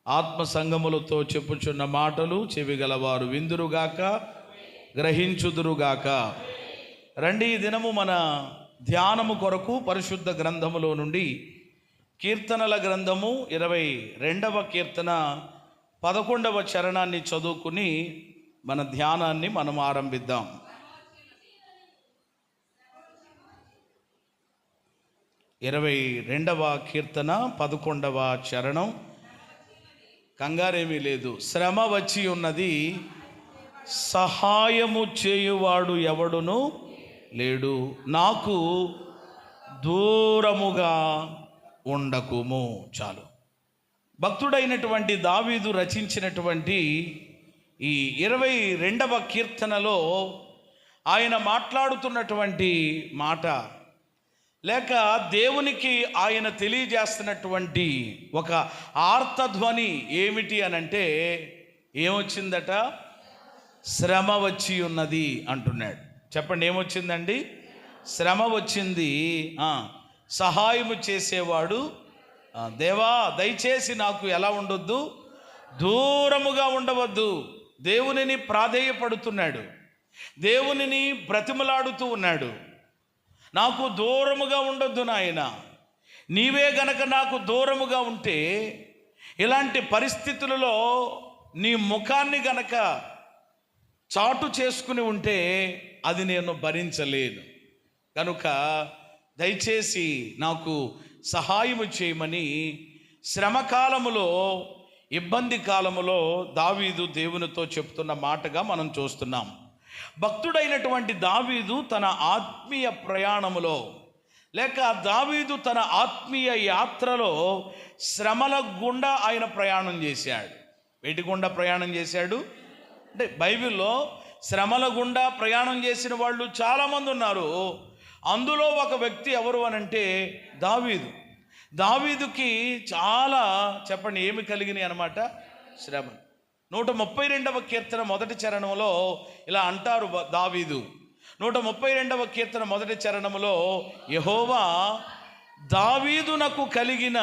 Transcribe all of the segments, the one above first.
ఆత్మ సంగములతో చెప్పుచున్న మాటలు చెవిగలవారు విందురుగాక, గ్రహించుదురుగాక. రండి, ఈ దినము మన ధ్యానము కొరకు పరిశుద్ధ గ్రంథములో నుండి కీర్తనల గ్రంథము 22వ కీర్తన 11వ చరణాన్ని చదువుకుని మన ధ్యానాన్ని మనం ఆరంభిద్దాం. ఇరవై 22వ కీర్తన 11వ చరణం. కంగారేమీ లేదు. శ్రమ వచ్చి ఉన్నది, సహాయము చేయువాడు ఎవడును లేడు, నాకు దూరముగా ఉండకుము. చాలు. భక్తుడైనటువంటి దావీదు రచించినటువంటి ఈ 22వ కీర్తనలో ఆయన మాట్లాడుతున్నటువంటి మాట, లేక దేవునికి ఆయన తెలియజేస్తున్నటువంటి ఒక ఆర్తధ్వని ఏమిటి అనంటే, ఏమొచ్చిందట? శ్రమ వచ్చి ఉన్నది అంటున్నాడు. చెప్పండి, ఏమొచ్చిందండి? శ్రమ వచ్చింది. సహాయము చేసేవాడు దేవా దయచేసి నాకు ఎలా ఉండొద్దు, దూరముగా ఉండవద్దు. దేవునిని ప్రాధేయపడుతున్నాడు, దేవునిని బ్రతిమలాడుతూ ఉన్నాడు. నాకు దూరముగా ఉండొద్దు నాయన, నీవే గనక నాకు దూరముగా ఉంటే, ఇలాంటి పరిస్థితులలో నీ ముఖాన్ని గనక చాటు చేసుకుని ఉంటే అది నేను భరించలేను. కనుక దయచేసి నాకు సహాయము చేయమని శ్రమకాలములో, ఇబ్బంది కాలములో దావీదు దేవునితో చెప్తున్న మాటగా మనం చూస్తున్నాం. భక్తుడైనటువంటి దావీదు తన ఆత్మీయ ప్రయాణములో, లేక దావీదు తన ఆత్మీయ యాత్రలో శ్రమల గుండా ఆయన ప్రయాణం చేశాడు. వేటి గుండా ప్రయాణం చేశాడు అంటే, బైబిల్లో శ్రమల గుండా ప్రయాణం చేసిన వాళ్ళు చాలామంది ఉన్నారు. అందులో ఒక వ్యక్తి ఎవరు అనంటే దావీదు. దావీదుకి చాలా, చెప్పండి, ఏమి కలిగినాయి అన్నమాట? శ్రమ. 132వ కీర్తన 1వ చరణంలో ఇలా అంటారు దావీదు. 132వ కీర్తన 1వ చరణంలో, యెహోవా దావీదునకు కలిగిన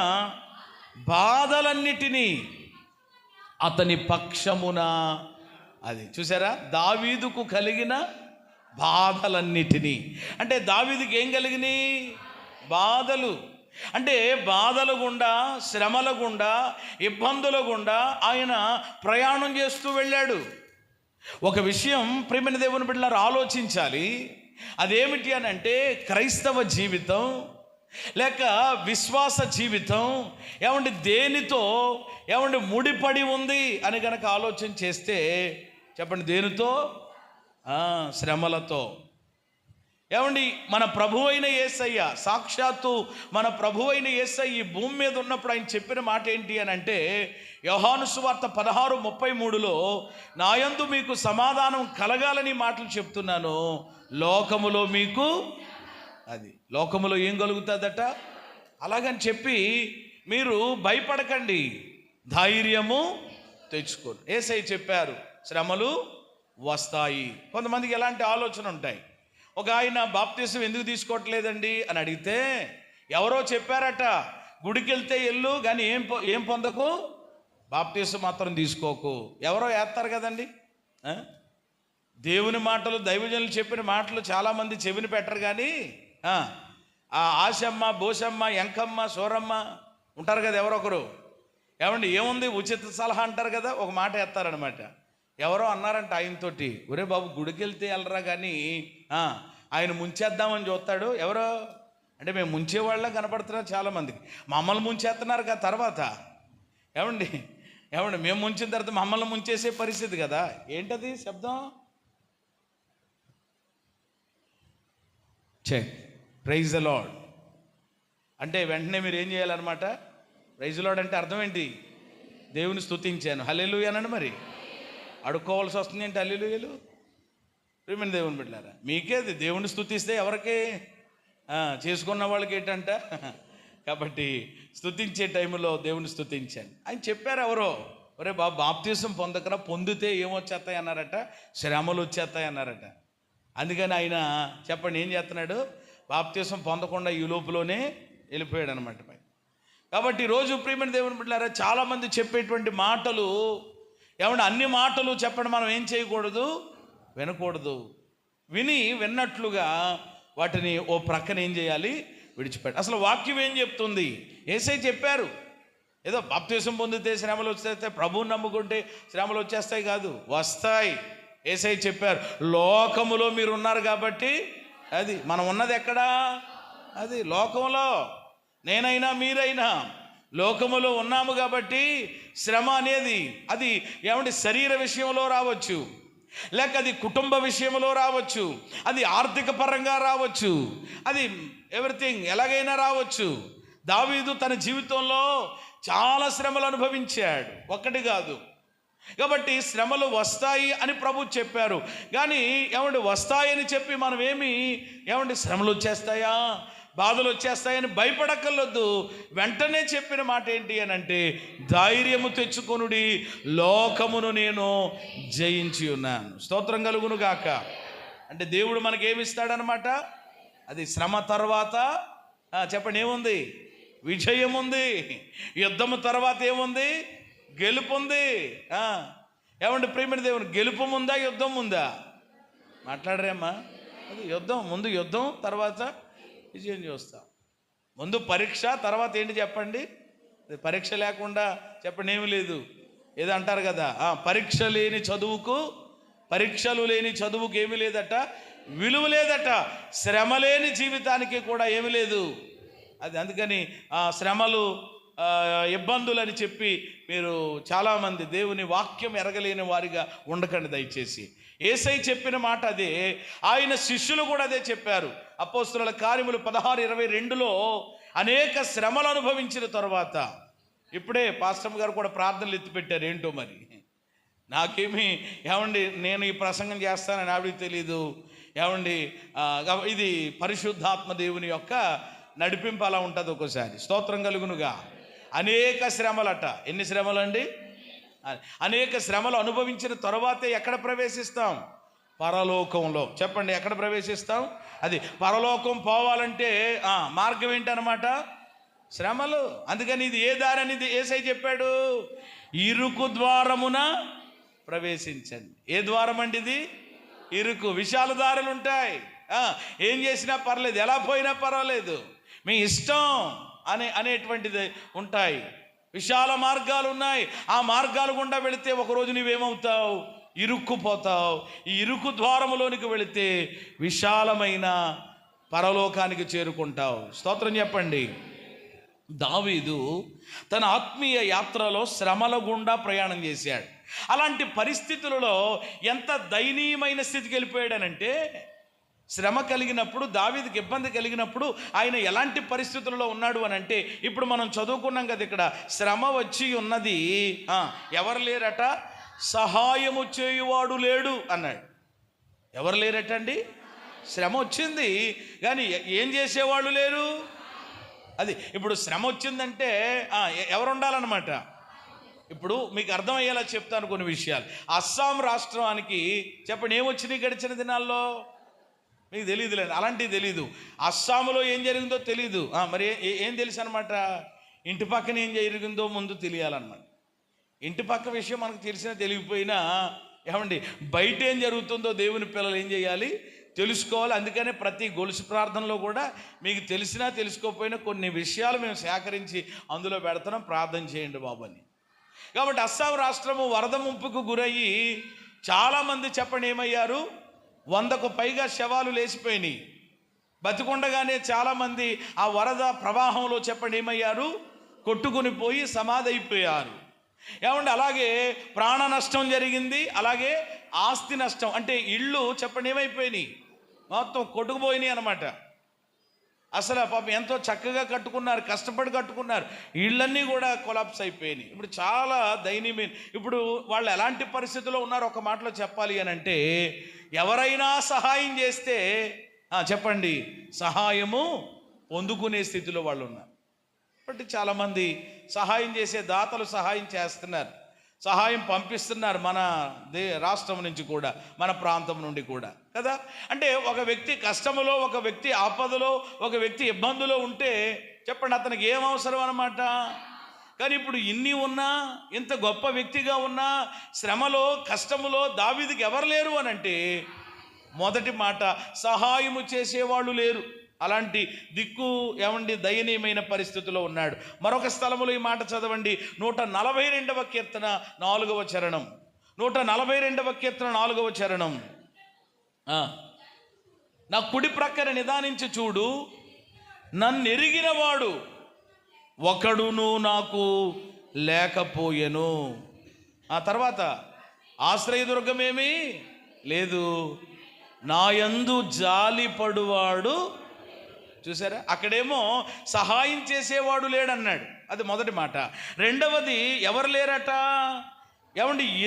బాధలన్నిటినీ అతని పక్షమున, అది చూసారా, దావీదుకు కలిగిన బాధలన్నిటినీ. అంటే దావీదుకి ఏం కలిగినాయి? బాధలు. అంటే బాధల గుండా, శ్రమల గుండా, ఇబ్బందుల గుండా ఆయన ప్రయాణం చేస్తూ వెళ్ళాడు. ఒక విషయం ప్రియమైన దేవుని బిడ్డలారా ఆలోచించాలి. అదేమిటి అని అంటే, క్రైస్తవ జీవితం లేక విశ్వాస జీవితం దేనితో ముడిపడి ఉంది అని కనుక ఆలోచన చేస్తే, చెప్పండి, దేనితో? శ్రమలతో. మన ప్రభు అయిన యేసయ్య, సాక్షాత్తు మన ప్రభు అయిన యేసయ్య ఈ భూమి మీద ఉన్నప్పుడు ఆయన చెప్పిన మాట ఏంటి అని అంటే, యోహాను సువార్త 16:33లో, నాయందు మీకు సమాధానం కలగాలని మాటలు చెప్తున్నాను, లోకములో మీకు, అది లోకములో ఏం కలుగుతుందట? అలాగని చెప్పి మీరు భయపడకండి, ధైర్యము తెచ్చుకోండి. యేసయ్య చెప్పారు, శ్రమలు వస్తాయి. కొంతమందికి ఎలాంటి ఆలోచన ఉంటాయి, ఒక ఆయన బాప్తిసం ఎందుకు తీసుకోవట్లేదండి అని అడిగితే, ఎవరో చెప్పారట, గుడికి వెళ్తే ఎల్లు కానీ ఏం పొందకు, బాప్తిసం మాత్రం తీసుకోకు. ఎవరో వేస్తారు కదండి. దేవుని మాటలు, దైవజనులు చెప్పిన మాటలు చాలామంది చెవిని పెట్టరు. కానీ ఆశమ్మ, బోసమ్మ, ఎంకమ్మ, సోరమ్మ ఉంటారు కదా ఎవరొకరు. ఏముంది ఉచిత సలహా అంటారు కదా, ఒక మాట వేస్తారనమాట. ఎవరో అన్నారంట ఆయనతోటి, ఒరే బాబు గుడికి వెళ్తే వెళ్ళరా కానీ ఆయన ముంచేద్దామని చూస్తాడు. ఎవరో అంటే, మేము ముంచేవాళ్ళ కనపడుతున్నారు చాలామందికి. మమ్మల్ని ముంచేస్తున్నారు కదా తర్వాత. మేము ముంచిన తర్వాత మమ్మల్ని ముంచేసే పరిస్థితి కదా. ఏంటది శబ్దం? చెక్. ప్రైజ్ ద లార్డ్ అంటే వెంటనే మీరు ఏం చేయాలన్నమాట? ప్రైజ్ ద లార్డ్ అంటే అర్థం ఏంటి? దేవుని స్తుతించాను, హల్లెలూయా అనండి. మరి అడుక్కోవాల్సి వస్తుంది ఏంటి హల్లెలూయాలు? ప్రియమైన దేవుని బిడ్డలారా, మీకేది దేవుని స్తుతిస్తే ఎవరికి? చేసుకున్న వాళ్ళకి ఏంటంట. కాబట్టి స్తుతించే టైంలో దేవుని స్తుతించాను. ఆయన చెప్పారు ఎవరో, ఒరే బాబు బాప్తిసం పొందకరా, పొందితే ఏమొచ్చేస్తాయి అన్నారట, శ్రమలు వచ్చేస్తాయి అన్నారట. అందుకని ఆయన చెప్పండి ఏం చేస్తున్నాడు, బాప్తిసం పొందకుండా ఈ లోపులోనే వెళ్ళిపోయాడు అనమాట. కాబట్టి రోజు ప్రియమైన దేవుని బిడ్డలారా, చాలామంది చెప్పేటువంటి మాటలు ఏమంటే అన్ని మాటలు చెప్పడం మనం ఏం చేయకూడదు, వినకూడదు. విన్నట్లుగా వాటిని ఓ ప్రక్కన ఏం చేయాలి, విడిచిపెట్టాలి. అసలు వాక్యం ఏం చెప్తుంది? యేసయ్య చెప్పారు, ఏదో బాప్తిసం పొందితే శ్రమలు వచ్చేస్తాయి, ప్రభువుని నమ్ముకుంటే శ్రమలు వచ్చేస్తాయి కాదు, వస్తాయి. యేసయ్య చెప్పారు, లోకములో మీరు ఉన్నారు కాబట్టి. అది మనం ఉన్నది ఎక్కడా? అది లోకంలో. నేనైనా మీరైనా లోకములో ఉన్నాము కాబట్టి శ్రమ అనేది అది ఏమంటే శరీర విషయంలో రావచ్చు, లేక అది కుటుంబ విషయంలో రావచ్చు, అది ఆర్థిక పరంగా రావచ్చు, అది ఎవ్రీథింగ్ ఎలాగైనా రావచ్చు. దావీదు తన జీవితంలో చాలా శ్రమలు అనుభవించాడు, ఒక్కటి కాదు. కాబట్టి శ్రమలు వస్తాయి అని ప్రభు చెప్పారు. కానీ ఏమంటే వస్తాయని చెప్పి మనం ఏమంటే శ్రమలు వచ్చేస్తాయా, బాధలు వచ్చేస్తాయని భయపడక్కర్లొద్దు. వెంటనే చెప్పిన మాట ఏంటి అని అంటే, ధైర్యము తెచ్చుకొనుడి, లోకమును నేను జయించి ఉన్నాను. స్తోత్రం కలుగును గాక. అంటే దేవుడు మనకేమిస్తాడనమాట? అది శ్రమ తర్వాత చెప్పండి ఏముంది? విజయం ఉంది. యుద్ధము తర్వాత ఏముంది? గెలుపు ఉంది. ఏమంటే ప్రియమైన దేవుని, గెలుపు ఉందా, యుద్ధం ఉందా? మాట్లాడరేమ్మా? అది యుద్ధం. ముందు యుద్ధం, తర్వాత విజయం చూస్తాం. ముందు పరీక్ష, తర్వాత ఏంటి చెప్పండి? పరీక్ష లేకుండా చెప్పండి ఏమి లేదు. ఏదో అంటారు కదా, పరీక్షలు లేని చదువుకు ఏమీ లేదట, విలువ లేదట. శ్రమ లేని జీవితానికి కూడా ఏమి లేదు. అది అందుకని శ్రమలు, ఇబ్బందులని చెప్పి మీరు చాలామంది దేవుని వాక్యం ఎరగలేని వారిగా ఉండకండి దయచేసి. యేసయ్య చెప్పిన మాట అదే, ఆయన శిష్యులు కూడా అదే చెప్పారు. అపోస్తలుల కార్యములు 16:22లో అనేక శ్రమలు అనుభవించిన తర్వాత, ఇప్పుడే పాస్టర్ గారు కూడా ప్రార్థనలు ఎత్తిపెట్టారు. ఏంటో మరి నాకేమీ ఏమండి, నేను ఈ ప్రసంగం చేస్తానని ఆవిడకి తెలీదు. ఏమండి ఇది పరిశుద్ధాత్మ దేవుని యొక్క నడిపింపు అలా ఉంటుంది ఒక్కోసారి. స్తోత్రం కలుగునుగా. అనేక శ్రమలట. ఎన్ని శ్రమలండి? అనేక శ్రమలు అనుభవించిన తర్వాతే ఎక్కడ ప్రవేశిస్తాం? పరలోకంలో. చెప్పండి, ఎక్కడ ప్రవేశిస్తాం? అది పరలోకం పోవాలంటే మార్గం ఏంటనమాట? శ్రమలు. అందుకని ఇది ఏ దారి అనేది యేసయ్య చెప్పాడు, ఇరుకు ద్వారమున ప్రవేశించండి. ఏ ద్వారం అండి ఇది? ఇరుకు. విశాల దారులు ఉంటాయి, ఏం చేసినా పర్లేదు, ఎలా పోయినా పర్వాలేదు, మీ ఇష్టం అనేటువంటిది ఉంటాయి. విశాల మార్గాలు ఉన్నాయి. ఆ మార్గాలు గుండా వెళితే ఒకరోజు నువ్వేమవుతావు? ఇరుక్కుపోతావు. ఈ ఇరుకు ద్వారములోనికి వెళితే విశాలమైన పరలోకానికి చేరుకుంటావు. స్తోత్రం చెప్పండి. దావీదు తన ఆత్మీయ యాత్రలో శ్రమల గుండా ప్రయాణం చేశాడు. అలాంటి పరిస్థితులలో ఎంత దయనీయమైన స్థితికి వెళ్ళిపోయాడనంటే, శ్రమ కలిగినప్పుడు, దావీదుకి ఇబ్బంది కలిగినప్పుడు ఆయన ఎలాంటి పరిస్థితుల్లో ఉన్నాడు అని అంటే, ఇప్పుడు మనం చదువుకున్నాం కదా, ఇక్కడ శ్రమ వచ్చి ఉన్నది, ఎవరు లేరట? సహాయము చేయువాడు లేడు అన్నాడు. ఎవరు లేరటండి? శ్రమ వచ్చింది కానీ ఏం చేసేవాళ్ళు లేరు. అది ఇప్పుడు శ్రమ వచ్చిందంటే ఎవరు ఉండాలన్నమాట? ఇప్పుడు మీకు అర్థమయ్యేలా చెప్తాను కొన్ని విషయాలు. అస్సాం రాష్ట్రానికి చెప్పండి ఏమొచ్చినాయి గడిచిన దినాల్లో? మీకు తెలియదులేండి, అలాంటివి తెలీదు. అస్సాంలో ఏం జరిగిందో తెలీదు. మరి ఏం తెలుసు అనమాట? ఇంటి పక్కన ఏం జరిగిందో ముందు తెలియాలన్నమాట. ఇంటి పక్క విషయం మనకు తెలిసినా తెలియకపోయినా, ఏమండి బయట ఏం జరుగుతుందో దేవుని పిల్లలు ఏం చేయాలి? తెలుసుకోవాలి. అందుకనే ప్రతి గొలుసు ప్రార్థనలో కూడా మీకు తెలిసినా తెలుసుకోకపోయినా కొన్ని విషయాలు మేము సేకరించి అందులో పెడుతున్నాం, ప్రార్థన చేయండి బాబు అని. కాబట్టి అస్సాం రాష్ట్రము వరద ముంపుకు గురయ్యి చాలామంది చెప్పండి ఏమయ్యారు? 100కు పైగా శవాలు లేచిపోయినాయి. బతికుండగానే చాలామంది ఆ వరద ప్రవాహంలో చెప్పండి ఏమయ్యారు? కొట్టుకుని పోయి సమాధి అయిపోయారు. ఏమంటే అలాగే ప్రాణ నష్టం జరిగింది, అలాగే ఆస్తి నష్టం. అంటే ఇళ్ళు చెప్పండి ఏమైపోయినాయి? మొత్తం కొట్టుకుపోయినాయి అన్నమాట. అసలు పాపం ఎంతో చక్కగా కట్టుకున్నారు, కష్టపడి కట్టుకున్నారు, ఇళ్ళన్నీ కూడా కొలాప్స్ అయిపోయినాయి. ఇప్పుడు చాలా దయనీయమైన, ఇప్పుడు వాళ్ళు ఎలాంటి పరిస్థితుల్లో ఉన్నారు ఒక మాటలో చెప్పాలి అని అంటే, ఎవరైనా సహాయం చేస్తే చెప్పండి సహాయము పొందుకునే స్థితిలో వాళ్ళు ఉన్నారు. కాబట్టి చాలామంది సహాయం చేసే దాతలు సహాయం చేస్తున్నారు, సహాయం పంపిస్తున్నారు మన రాష్ట్రం నుంచి కూడా, మన ప్రాంతం నుండి కూడా కదా. అంటే ఒక వ్యక్తి కష్టములో, ఒక వ్యక్తి ఆపదలో, ఒక వ్యక్తి ఇబ్బందులో ఉంటే చెప్పండి, అతనికి ఏం అవసరం అన్నమాట. కానీ ఇప్పుడు ఇన్ని ఉన్నా, ఇంత గొప్ప వ్యక్తిగా ఉన్నా, శ్రమలో కష్టములో దావీదుకి ఎవరు లేరు అని అంటే, మొదటి మాట సహాయము చేసేవాళ్ళు లేరు. అలాంటి దిక్కు దయనీయమైన పరిస్థితిలో ఉన్నాడు. మరొక స్థలములో ఈ మాట చదవండి, 142వ కీర్తన 4వ చరణం. 142వ కీర్తన 4వ చరణం. నా కుడి ప్రక్కన నిదానించి చూడు, నన్ను ఎరిగినవాడు ఒకడును నాకు లేకపోయెను. ఆ తర్వాత ఆశ్రయదుర్గమేమీ లేదు, నా యందు జాలిపడువాడు. చూసారా, అక్కడేమో సహాయం చేసేవాడు లేడన్నాడు, అది మొదటి మాట. రెండవది ఎవరు లేరట,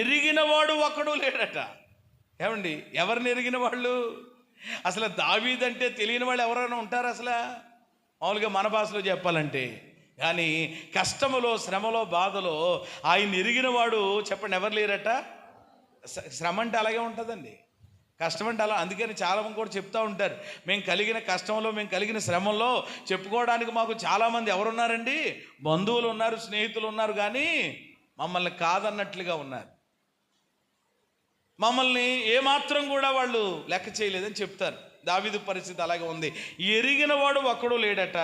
ఎరిగినవాడు ఒకడు లేడట. ఎవరిని ఎరిగిన వాళ్ళు? అసలు దావీదంటే తెలియని వాళ్ళు ఎవరైనా ఉంటారు అసలు? మామూలుగా మన భాషలో చెప్పాలంటే. కానీ కష్టములో, శ్రమలో, బాధలో ఆయన ఎరిగిన వాడు చెప్పండి ఎవరు లేరట. శ్రమ అంటే అలాగే ఉంటుందండి, కష్టం అంటే అలా. అందుకని చాలామంది కూడా చెప్తూ ఉంటారు, మేము కలిగిన కష్టంలో, మేము కలిగిన శ్రమంలో చెప్పుకోవడానికి మాకు చాలామంది ఎవరున్నారండి, బంధువులు ఉన్నారు, స్నేహితులు ఉన్నారు, కానీ మమ్మల్ని కాదన్నట్లుగా ఉన్నారు. మమ్మల్ని ఏమాత్రం కూడా వాళ్ళు లెక్క చేయలేదని చెప్తారు. దావీదు పరిస్థితి అలాగే ఉంది. ఎరిగిన వాడు ఒక్కడూ లేడట.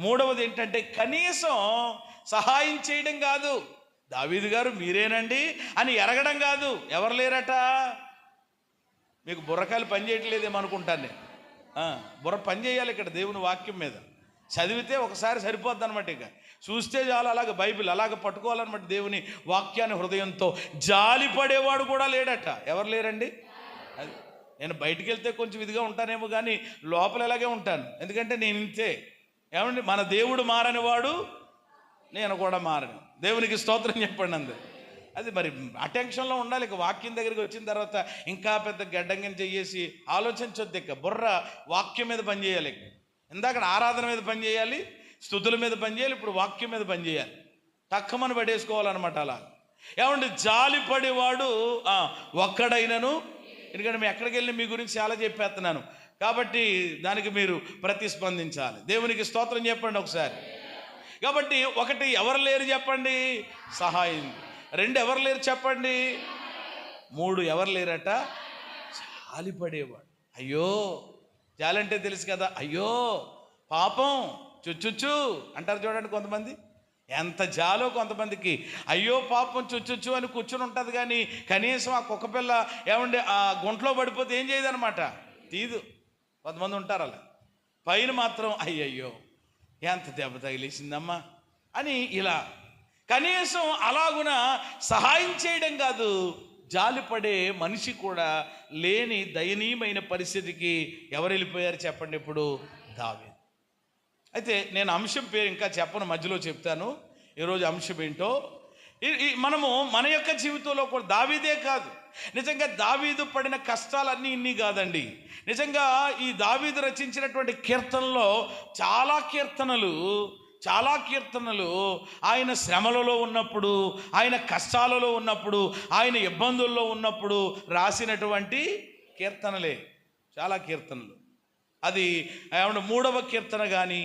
మూడవది ఏంటంటే కనీసం సహాయం చేయడం కాదు, దావీదు గారు మీరేనండి అని ఎరగడం కాదు, ఎవరు లేరట. మీకు బుర్రకాయలు పని చేయట్లేదేమనుకుంటాను నేను. బుర్ర పని చేయాలి ఇక్కడ దేవుని వాక్యం మీద. చదివితే ఒకసారి సరిపోద్ది అనమాట, ఇక చూస్తే చాలు. అలాగ బైబిల్ అలాగ పట్టుకోవాలన్నమాట. దేవుని వాక్యాన్ని హృదయంతో. జాలిపడేవాడు కూడా లేడట. ఎవరు లేరండి? అది నేను బయటికి వెళ్తే కొంచెం ఇదిగా ఉంటానేమో, కానీ లోపల ఎలాగే ఉంటాను. ఎందుకంటే నేను ఇంతే. మన దేవుడు మారనివాడు, నేను కూడా మారను. దేవునికి స్తోత్రం చెప్పండి అందరు. అది మరి అటెన్షన్లో ఉండాలి. ఇక వాక్యం దగ్గరికి వచ్చిన తర్వాత ఇంకా పెద్ద గడ్డంగా చేసి ఆలోచించొద్దు. ఇక బుర్ర వాక్యం మీద పనిచేయాలి. ఇందాక ఆరాధన మీద పనిచేయాలి, స్తుతుల మీద పనిచేయాలి, ఇప్పుడు వాక్యం మీద పనిచేయాలి. తక్కువని పడేసుకోవాలన్నమాట. అలా జాలిపడేవాడు ఒక్కడైనను. ఎందుకంటే మేము ఎక్కడికి వెళ్ళి మీ గురించి చాలా చెప్పేస్తున్నాను కాబట్టి దానికి మీరు ప్రతిస్పందించాలి. దేవునికి స్తోత్రం చెప్పండి ఒకసారి. కాబట్టి ఒకటి ఎవరు లేరు చెప్పండి, సహాయం. రెండు ఎవరు లేరు చెప్పండి, మూడు ఎవరు లేరట, జాలిపడేవాడు. అయ్యో, జాలంటే తెలుసు కదా, అయ్యో పాపం చుచ్చుచ్చు అంటారు చూడండి కొంతమంది. ఎంత జాలో కొంతమందికి, అయ్యో పాపం చుచ్చుచ్చు అని కూర్చుని ఉంటుంది, కానీ కనీసం ఆ కుక్క పిల్ల ఆ గుంట్లో పడిపోతే ఏం చేయదనమాట, తీదు. కొంతమంది ఉంటారు అలా. పైన మాత్రం అయ్యయ్యో ఎంత దెబ్బ తగిలేసిందమ్మా అని ఇలా. కనీసం అలాగున సహాయం చేయడం కాదు, జాలిపడే మనిషి కూడా లేని దయనీయమైన పరిస్థితికి ఎవరు వెళ్ళిపోయారు చెప్పండి ఇప్పుడు? దావీదు. అయితే నేను అంశం పేరు ఇంకా చెప్పను, మధ్యలో చెప్తాను ఈరోజు అంశం ఏంటో. మనము మన యొక్క జీవితంలో కూడా దావీదే కాదు, నిజంగా దావీదు పడిన కష్టాలన్నీ ఇన్ని కాదండి. నిజంగా ఈ దావీదు రచించినటువంటి కీర్తనలో చాలా కీర్తనలు ఆయన శ్రమలలో ఉన్నప్పుడు, ఆయన కష్టాలలో ఉన్నప్పుడు, ఆయన ఇబ్బందుల్లో ఉన్నప్పుడు రాసినటువంటి కీర్తనలే. చాలా కీర్తనలు. అది 3వ కీర్తన కానీ,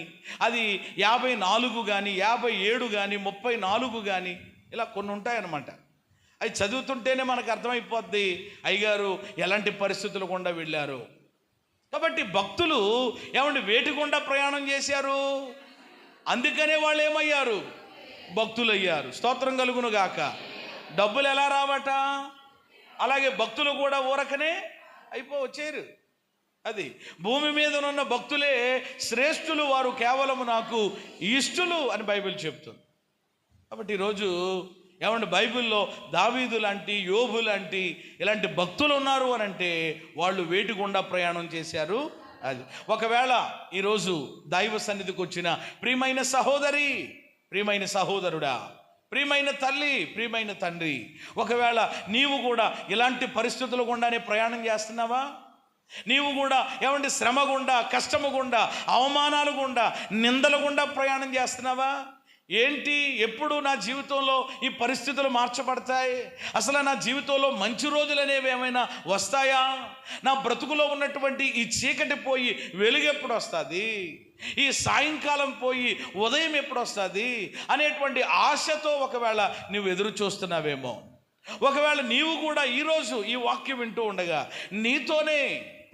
అది 54 కానీ, 57 కానీ, 34 కానీ, ఇలా కొన్ని ఉంటాయన్నమాట. అవి చదువుతుంటేనే మనకు అర్థమైపోద్ది అయ్యగారు ఎలాంటి పరిస్థితులు గుండా వెళ్ళారు. కాబట్టి భక్తులు వేటి గుండా ప్రయాణం చేశారు, అందుకనే వాళ్ళు ఏమయ్యారు, భక్తులయ్యారు. స్తోత్రం కలుగును గాక. డబ్బులు ఎలా రావట, అలాగే భక్తులు కూడా ఊరకనే వచ్చారు. అది భూమి మీద ఉన్న భక్తులే శ్రేష్ఠులు, వారు కేవలం నాకు ఇష్టులు అని బైబిల్ చెప్తుంది. కాబట్టి ఈరోజు బైబిల్లో దావీదు లాంటి, యోబు లాంటి ఇలాంటి భక్తులు ఉన్నారు అని అంటే వాళ్ళు వేటి గుండా ప్రయాణం చేశారు. అది ఒకవేళ ఈరోజు దైవ సన్నిధికి వచ్చిన ప్రియమైన సహోదరి, ప్రియమైన సహోదరుడా, ప్రియమైన తల్లి, ప్రియమైన తండ్రి, ఒకవేళ నీవు కూడా ఇలాంటి పరిస్థితుల గుండానే ప్రయాణం చేస్తున్నావా? నీవు కూడా శ్రమ గుండా, కష్టము గుండా, అవమానాలు గుండా, నిందల గుండా ప్రయాణం చేస్తున్నావా? ఏంటి, ఎప్పుడు నా జీవితంలో ఈ పరిస్థితులు మార్చబడతాయి? అసలు నా జీవితంలో మంచి రోజులు అనేవి ఏమైనా వస్తాయా? నా బ్రతుకులో ఉన్నటువంటి ఈ చీకటి పోయి వెలుగు ఎప్పుడు వస్తుంది? ఈ సాయంకాలం పోయి ఉదయం ఎప్పుడు వస్తుంది అనేటువంటి ఆశతో ఒకవేళ నువ్వు ఎదురు చూస్తున్నావేమో. ఒకవేళ నీవు కూడా ఈరోజు ఈ వాక్యం వింటూ ఉండగా నీతోనే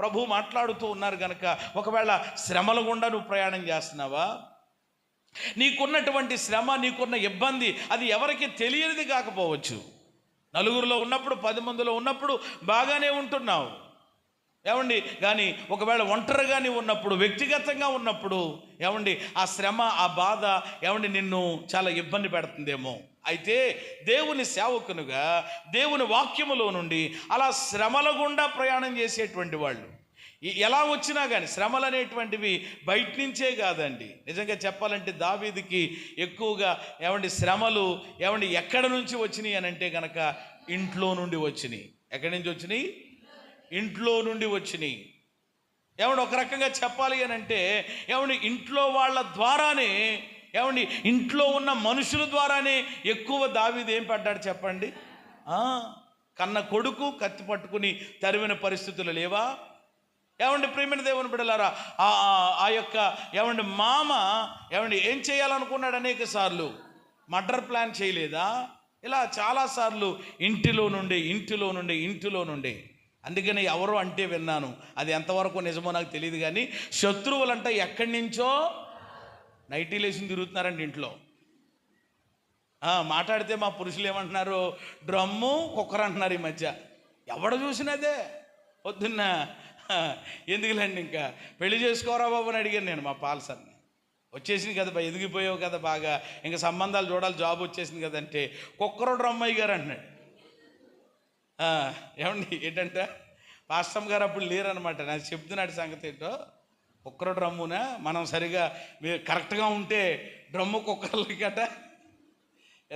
ప్రభు మాట్లాడుతూ ఉన్నారు కనుక ఒకవేళ శ్రమల గుండా నువ్వు ప్రయాణం చేస్తున్నావా? నీకున్నటువంటి శ్రమ, నీకున్న ఇబ్బంది అది ఎవరికి తెలియనిది కాకపోవచ్చు. నలుగురిలో ఉన్నప్పుడు, 10 మందిలో ఉన్నప్పుడు బాగానే ఉంటున్నావు ఏమండి. కానీ ఒకవేళ ఒంటరిగా నీవు ఉన్నప్పుడు, వ్యక్తిగతంగా ఉన్నప్పుడు ఏమండి, ఆ శ్రమ, ఆ బాధ ఏమండి నిన్ను చాలా ఇబ్బంది పెడుతుందేమో. అయితే దేవుని సేవకునుగా దేవుని వాక్యములో నుండి అలా శ్రమల గుండా ప్రయాణం చేసేటువంటి వాళ్ళు ఎలా వచ్చినా కానీ, శ్రమలు అనేటువంటివి బయట నుంచే కాదండి. నిజంగా చెప్పాలంటే దావీదుకి ఎక్కువగా ఏమండి శ్రమలు ఏమండి ఎక్కడి నుంచి వచ్చినాయి అని అంటే కనుక ఇంట్లో నుండి వచ్చినాయి. ఎక్కడి నుంచి వచ్చినాయి? ఇంట్లో నుండి వచ్చినాయి. ఏమండి ఒక రకంగా చెప్పాలి అని అంటే ఏమండి ఇంట్లో వాళ్ళ ద్వారానే, ఏమండి ఇంట్లో ఉన్న మనుషుల ద్వారానే ఎక్కువ దావీదు ఏం పడ్డాడు చెప్పండి? కన్న కొడుకు కత్తి పట్టుకుని తరిమిన పరిస్థితులు లేవా? ఏమండి ప్రియమైన దేవుని బిడ్డలారా, ఆ యొక్క ఏమండి మామ ఏమండి ఏం చేయాలనుకున్నాడు? అనేక సార్లు మర్డర్ ప్లాన్ చేయలేదా? ఇలా చాలాసార్లు ఇంటిలో నుండి. అందుకని ఎవరో అంటే విన్నాను, అది ఎంతవరకు నిజమో నాకు తెలియదు కానీ శత్రువులంట ఎక్కడి నుంచో నైటీలు వేసి తిరుగుతున్నారండి ఇంట్లో. మాట్లాడితే మా పురుషులు ఏమంటున్నారు? డ్రమ్ము కుక్కర్ అంటున్నారు ఈ మధ్య. ఎవడ చూసినదే. పొద్దున్న ఎందుకులేండి ఇంకా పెళ్లి చేసుకోరా బాబు అని అడిగాను నేను మా పాల్సర్ని. వచ్చేసింది కదా, ఎదిగిపోయావు కదా బాగా, ఇంకా సంబంధాలు చూడాలి, జాబ్ వచ్చేసింది కదంటే కుక్కరోడు రమ్మయ్య గారు అంటున్నాడు. ఏమండి ఏంటంటే పాస్టమ్ గారు అప్పుడు లేరనమాట. నాకు చెప్తున్నాడు సంగతి ఏంటో. కుక్కరోడు రమ్మునా మనం సరిగా కరెక్ట్గా ఉంటే డ్రమ్ము కుక్కర్లకి గట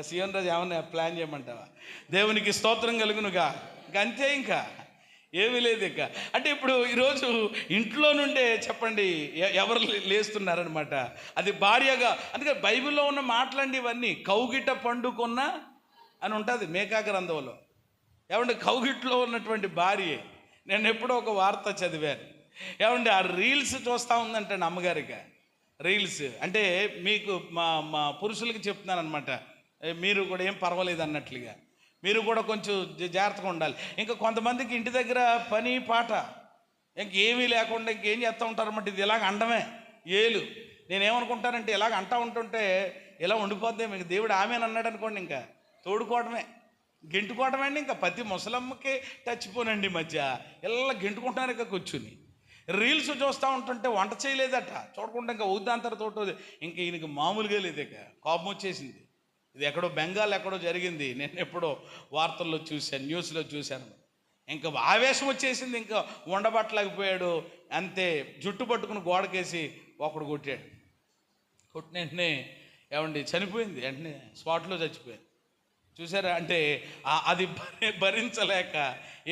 సీఎం రాజు ఏమన్నా ప్లాన్ చేయమంటావా? దేవునికి స్తోత్రం కలుగునుగా. అంతే, ఇంకా ఏమీ లేదు. ఇక అంటే ఇప్పుడు ఈరోజు ఇంట్లో నుండే చెప్పండి ఎవరు లేస్తున్నారనమాట. అది భార్యగా. అందుకే బైబిల్లో ఉన్న మాటలండి ఇవన్నీ. కౌగిట పండుకొన్న అని ఉంటుంది మేకా గ్రంథంలో. ఏమంటే కౌగిట్లో ఉన్నటువంటి భార్య. నేను ఎప్పుడో ఒక వార్త చదివాను. ఏమంటే ఆ రీల్స్ చూస్తూ ఉందంటే అమ్మగారిగా. రీల్స్ అంటే మీకు మా పురుషులకి చెప్తున్నాను అనమాట, మీరు కూడా ఏం పర్వాలేదు అన్నట్లుగా మీరు కూడా కొంచెం జాగ్రత్తగా ఉండాలి. ఇంకా కొంతమందికి ఇంటి దగ్గర పని పాట ఇంకేమీ లేకుండా ఇంకేం చేస్తూ ఉంటారన్నమాట. ఇది ఇలాగ అండమే ఏలు. నేనేమనుకుంటానంటే ఇలాగ అంటూ ఉంటుంటే ఇలా ఉండిపోద్ది. మీకు దేవుడు ఆమెను అన్నాడు అనుకోండి, ఇంకా తోడుకోవడమే, గెంటుకోవడమే అండి. ఇంకా ప్రతి ముసలమ్మకి టచ్చిపోనండి మధ్య ఇలా గెంటుకుంటున్నారు. ఇక కూర్చుని రీల్స్ చూస్తూ ఉంటుంటే వంట చేయలేదట, చూడకుండా ఇంకా ఊద్దాంతరతో ఇంక ఈయనకి మామూలుగా లేదు. ఇక కోపం వచ్చేసింది. ఇది ఎక్కడో బెంగాల్ ఎక్కడో జరిగింది. నేను ఎప్పుడో వార్తల్లో చూశాను, న్యూస్లో చూశాను. ఇంకా ఆవేశం వచ్చేసింది. ఇంకా ఉండబట్టలేకపోయాడు. అంతే, జుట్టు పట్టుకుని గోడకేసి ఒకడు కొట్టాడు. కొట్టిన వెంటనే ఏమండి చనిపోయింది. వెంటనే స్పాట్లో చచ్చిపోయింది. చూసారా? అంటే అది భరించలేక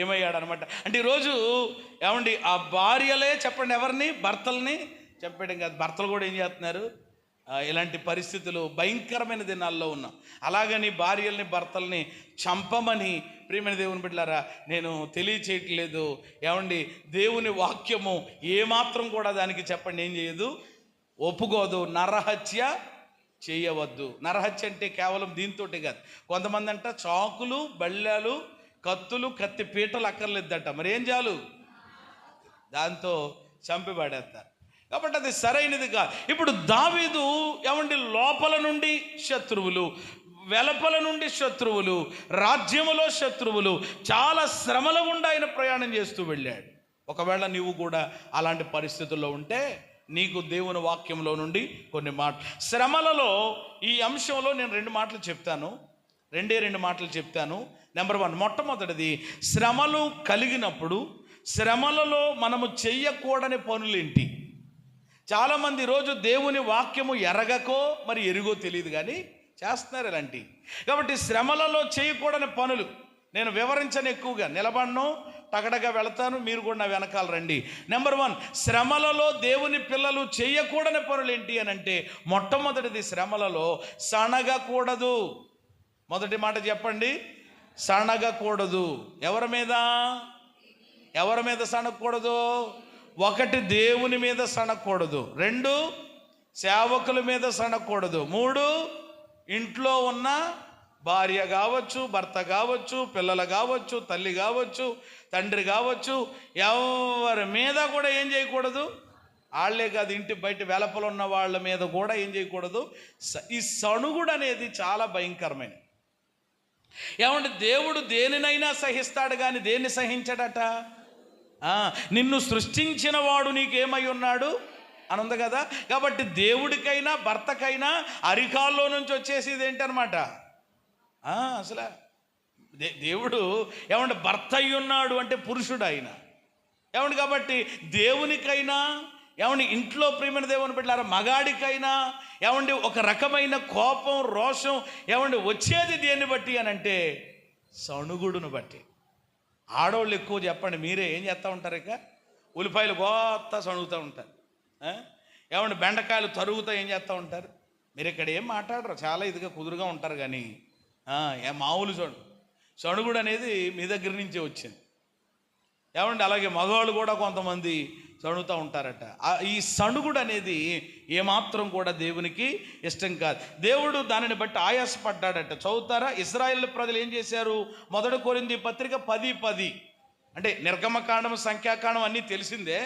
ఏమయ్యాడు అనమాట. అంటే ఈరోజు ఏమండి ఆ భార్యలే చెప్పండి ఎవరిని? భర్తల్ని చెప్పడం కాదు, భర్తలు కూడా ఏం చేస్తున్నారు? ఇలాంటి పరిస్థితులు భయంకరమైన దినాల్లో ఉన్నాం. అలాగని భార్యల్ని భర్తల్ని చంపమని ప్రియమైన దేవుని బిడ్డలారా నేను తెలియచేయట్లేదు. ఏమండి దేవుని వాక్యము ఏమాత్రం కూడా దానికి చెప్పండి ఏం చేయదు, ఒప్పుకోదు. నరహత్య చేయవద్దు. నరహత్య అంటే కేవలం దీంతోటి కాదు. కొంతమంది అంట చాకులు, బళ్ళాలు, కత్తులు, కత్తి పీటలు అక్కర్లేదట. మరి ఏం చాలు? దాంతో చంపిపడేస్తారు. కాబట్టి అది సరైనది కాదు. ఇప్పుడు దావీదు ఏమండి లోపల నుండి శత్రువులు, వెలపల నుండి శత్రువులు, రాజ్యములో శత్రువులు, చాలా శ్రమల గుండా ఆయన ప్రయాణం చేస్తూ వెళ్ళాడు. ఒకవేళ నీవు కూడా అలాంటి పరిస్థితుల్లో ఉంటే నీకు దేవుని వాక్యంలో నుండి కొన్ని మాటలు, శ్రమలలో ఈ అంశంలో నేను 2 మాటలు చెప్తాను. 2 మాటలు చెప్తాను. నెంబర్ 1, మొట్టమొదటిది శ్రమలు కలిగినప్పుడు శ్రమలలో మనము చెయ్యకూడని పనులేంటి? చాలామంది ఈరోజు దేవుని వాక్యము ఎరగకో మరి ఎరుగో తెలియదు కానీ చేస్తున్నారు ఇలాంటివి. కాబట్టి శ్రమలలో చేయకూడని పనులు నేను వివరించను, ఎక్కువగా నిలబడను, టగడగా వెళతాను, మీరు కూడా నా వెనకాల రండి. నెంబర్ 1, శ్రమలలో దేవుని పిల్లలు చేయకూడని పనులు ఏంటి అని అంటే, మొట్టమొదటిది శ్రమలలో సణగకూడదు. మొదటి మాట చెప్పండి, సణగకూడదు. ఎవరి మీద సణగకూడదు? 1, దేవుని మీద సణగకూడదు. 2, సేవకుల మీద సణగకూడదు. 3, ఇంట్లో ఉన్న భార్య కావచ్చు, భర్త కావచ్చు, పిల్లలు కావచ్చు, తల్లి కావచ్చు, తండ్రి కావచ్చు, ఎవరి మీద కూడా ఏం చేయకూడదు? వాళ్ళే కాదు, ఇంటి బయట వెలపలు ఉన్న వాళ్ళ మీద కూడా ఏం చేయకూడదు? ఈ సణుగుడు అనేది చాలా భయంకరమైన. ఏమంటే దేవుడు దేనినైనా సహిస్తాడు, కానీ దేన్ని సహించడట? నిన్ను సృష్టించిన వాడు నీకేమై ఉన్నాడు అని ఉంది కదా. కాబట్టి దేవుడికైనా భర్తకైనా అరికాల్లో నుంచి వచ్చేసేది ఏంటనమాట? అసలు దేవుడు ఏమంటే భర్త అయి ఉన్నాడు అంటే పురుషుడు ఆయన. ఏమండి, కాబట్టి దేవునికైనా, ఏమండి ఇంట్లో ప్రియమైన దేవుని బిడ్డలారా, మగాడికైనా ఏమండి ఒక రకమైన కోపం, రోషం ఏమండి వచ్చేది దేన్ని బట్టి అని అంటే సణుగుడును బట్టి. ఆడవాళ్ళు ఎక్కువ చెప్పండి, మీరే ఏం చేస్తూ ఉంటారు? ఇక ఉల్లిపాయలు గోత్త సణుగుతూ ఉంటారు. ఏమండి బెండకాయలు తరుగుతూ ఏం చేస్తూ ఉంటారు? మీరు ఇక్కడ ఏం మాట్లాడరు, చాలా ఇదిగా కుదురుగా ఉంటారు. కానీ మామూలు సణుగుడు అనేది మీ దగ్గర నుంచే వచ్చింది. ఏమండి అలాగే మగవాళ్ళు కూడా కొంతమంది సణుగుతూ ఉంటారట. ఈ సణుగుడు అనేది ఏమాత్రం కూడా దేవునికి ఇష్టం కాదు. దేవుడు దానిని బట్టి ఆయాసపడ్డాడట. చదువుతారా? ఇశ్రాయేలు ప్రజలు ఏం చేశారు? 1 కొరింథీ పత్రిక 10:10 అంటే నిర్గమకాండం, సంఖ్యాకాండం అన్నీ తెలిసిందే.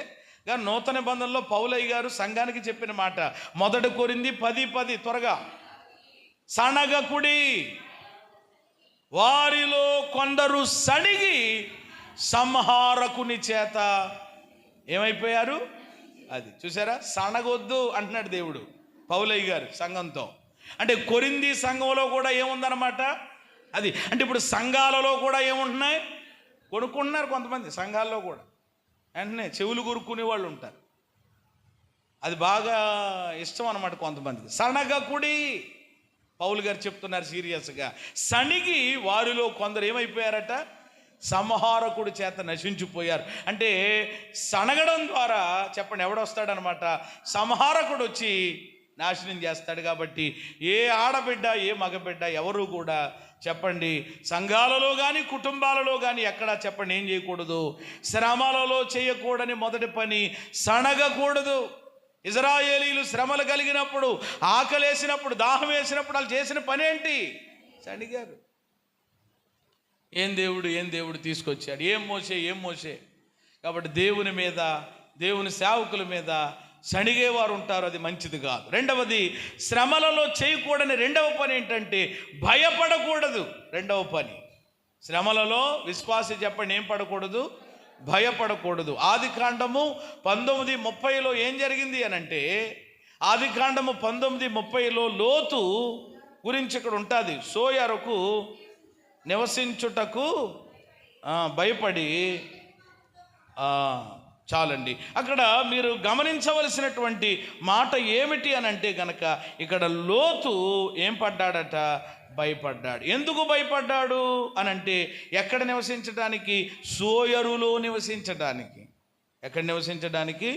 కానీ నూతన నిబంధనలో పౌలయ్య గారు సంఘానికి చెప్పిన మాట 1 కొరింథీ 10:10 త్వరగా. సణగకుడి, వారిలో కొందరు సణిగి సంహారకుని చేత ఏమైపోయారు? అది చూసారా? సణగొద్దు అంటున్నాడు దేవుడు పౌలయ్య గారు సంఘంతో. అంటే కొరింథీ సంఘంలో కూడా ఏముందన్నమాట అది. అంటే ఇప్పుడు సంఘాలలో కూడా ఏముంటున్నాయి? కొనుక్కుంటున్నారు కొంతమంది సంఘాల్లో కూడా. వెంటనే చెవులు కొరుక్కునే వాళ్ళు ఉంటారు. అది బాగా ఇష్టం అన్నమాట కొంతమందికి. సణగకుడి, పౌలు గారు చెప్తున్నారు సీరియస్గా. సణిగి వారిలో కొందరు ఏమైపోయారట? సంహారకుడి చేత నశించిపోయారు. అంటే సనగడం ద్వారా చెప్పండి ఎవడొస్తాడనమాట? సంహారకుడు వచ్చి నాశనం చేస్తాడు. కాబట్టి ఏ ఆడబిడ్డ, ఏ మగబిడ్డ ఎవరు కూడా చెప్పండి సంఘాలలో కానీ కుటుంబాలలో కానీ ఎక్కడా చెప్పండి ఏం చేయకూడదు? శ్రమలలో చేయకూడని మొదటి పని సనగకూడదు. ఇశ్రాయేలీయులు శ్రమలు కలిగినప్పుడు, ఆకలేసినప్పుడు, దాహం వేసినప్పుడు వాళ్ళు చేసిన పని ఏంటి? సణిగారు. ఏం దేవుడు తీసుకొచ్చాడు? ఏం మోసే. కాబట్టి దేవుని మీద, దేవుని సేవకుల మీద సణిగేవారు ఉంటారు, అది మంచిది కాదు. రెండవది, శ్రమలలో చేయకూడని రెండవ పని ఏంటంటే భయపడకూడదు. రెండవ పని శ్రమలలో విశ్వాసి చెప్పండి ఏం పడకూడదు? భయపడకూడదు. ఆదికాండము 19:30లో ఏం జరిగింది అని అంటే, ఆదికాండము 19:30లో లోతు గురించి ఇక్కడ ఉంటుంది. సోయరుకు నివసించుటకు భయపడి, చాలండి. అక్కడ మీరు గమనించవలసినటువంటి మాట ఏమిటి అని అంటే కనుక, ఇక్కడ లోతు ఏం పడ్డాడట? భయపడ్డాడు. ఎందుకు భయపడ్డాడు అని అంటే, ఎక్కడ నివసించడానికి? సోయరులో నివసించడానికి. ఎక్కడ నివసించడానికి?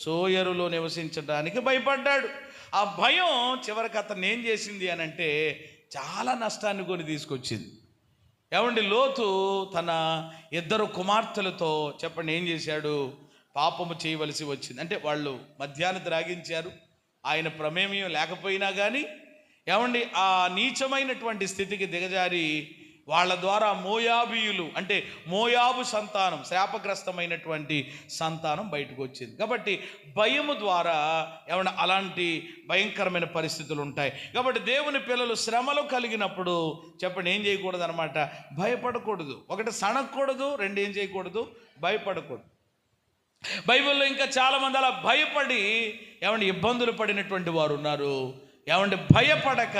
సోయరులో నివసించడానికి భయపడ్డాడు. ఆ భయం చివరికి అతను ఏం చేసింది అని అంటే చాలా నష్టాన్ని కొని తీసుకొచ్చింది. ఏమండి, లోతు తన 2 కుమార్తెలతో చెప్పండి ఏం చేశాడు? పాపము చేయవలసి వచ్చింది. అంటే వాళ్ళు మద్యాన్ని త్రాగించారు, ఆయన ప్రమేయం లేకపోయినా కానీ ఏమండి ఆ నీచమైనటువంటి స్థితికి దిగజారి వాళ్ళ ద్వారా మోయాబీయులు అంటే మోయాబు సంతానం, శాపగ్రస్తమైనటువంటి సంతానం బయటకు వచ్చింది. కాబట్టి భయము ద్వారా ఏమన్నా అలాంటి భయంకరమైన పరిస్థితులు ఉంటాయి. కాబట్టి దేవుని పిల్లలు శ్రమలు కలిగినప్పుడు చెప్పండి ఏం చేయకూడదు అనమాట? భయపడకూడదు. 1 సణగకూడదు, 2 ఏం చేయకూడదు? భయపడకూడదు. బైబిల్లో ఇంకా చాలామంది అలా భయపడి ఏమంటే ఇబ్బందులు పడినటువంటి వారు ఉన్నారు. ఏమంటే భయపడక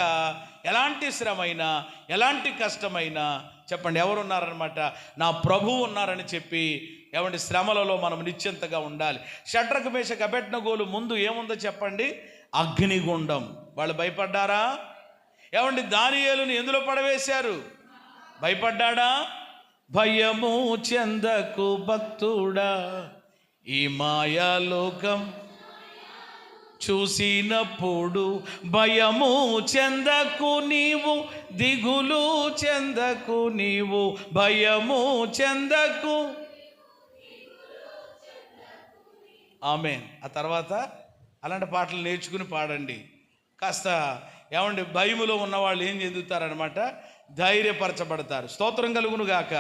ఎలాంటి శ్రమైనా, ఎలాంటి కష్టమైనా చెప్పండి ఎవరున్నారనమాట? నా ప్రభువు ఉన్నారని చెప్పి ఏమంటే శ్రమలలో మనం నిశ్చింతగా ఉండాలి. షడ్రకు, మేషకు, అబేద్నెగోలు ముందు ఏముందో చెప్పండి? అగ్నిగుండం. వాళ్ళు భయపడ్డారా? ఏమండి దానియేలుని ఎందులో పడవేశారు? భయపడ్డాడా? భయము చెందకు భక్తుడా, ఈ మాయాలోకం చూసినప్పుడు భయము చెందకు నీవు, దిగులు చెందకు నీవు, భయము చెందకు. ఆమేన్. ఆ తర్వాత అలాంటి పాటలు నేర్చుకుని పాడండి. కాస్త ఏమండి, భయములో ఉన్నవాళ్ళు ఏం చెందుతారనమాట, ధైర్యపరచబడతారు. స్తోత్రం కలుగును గాక.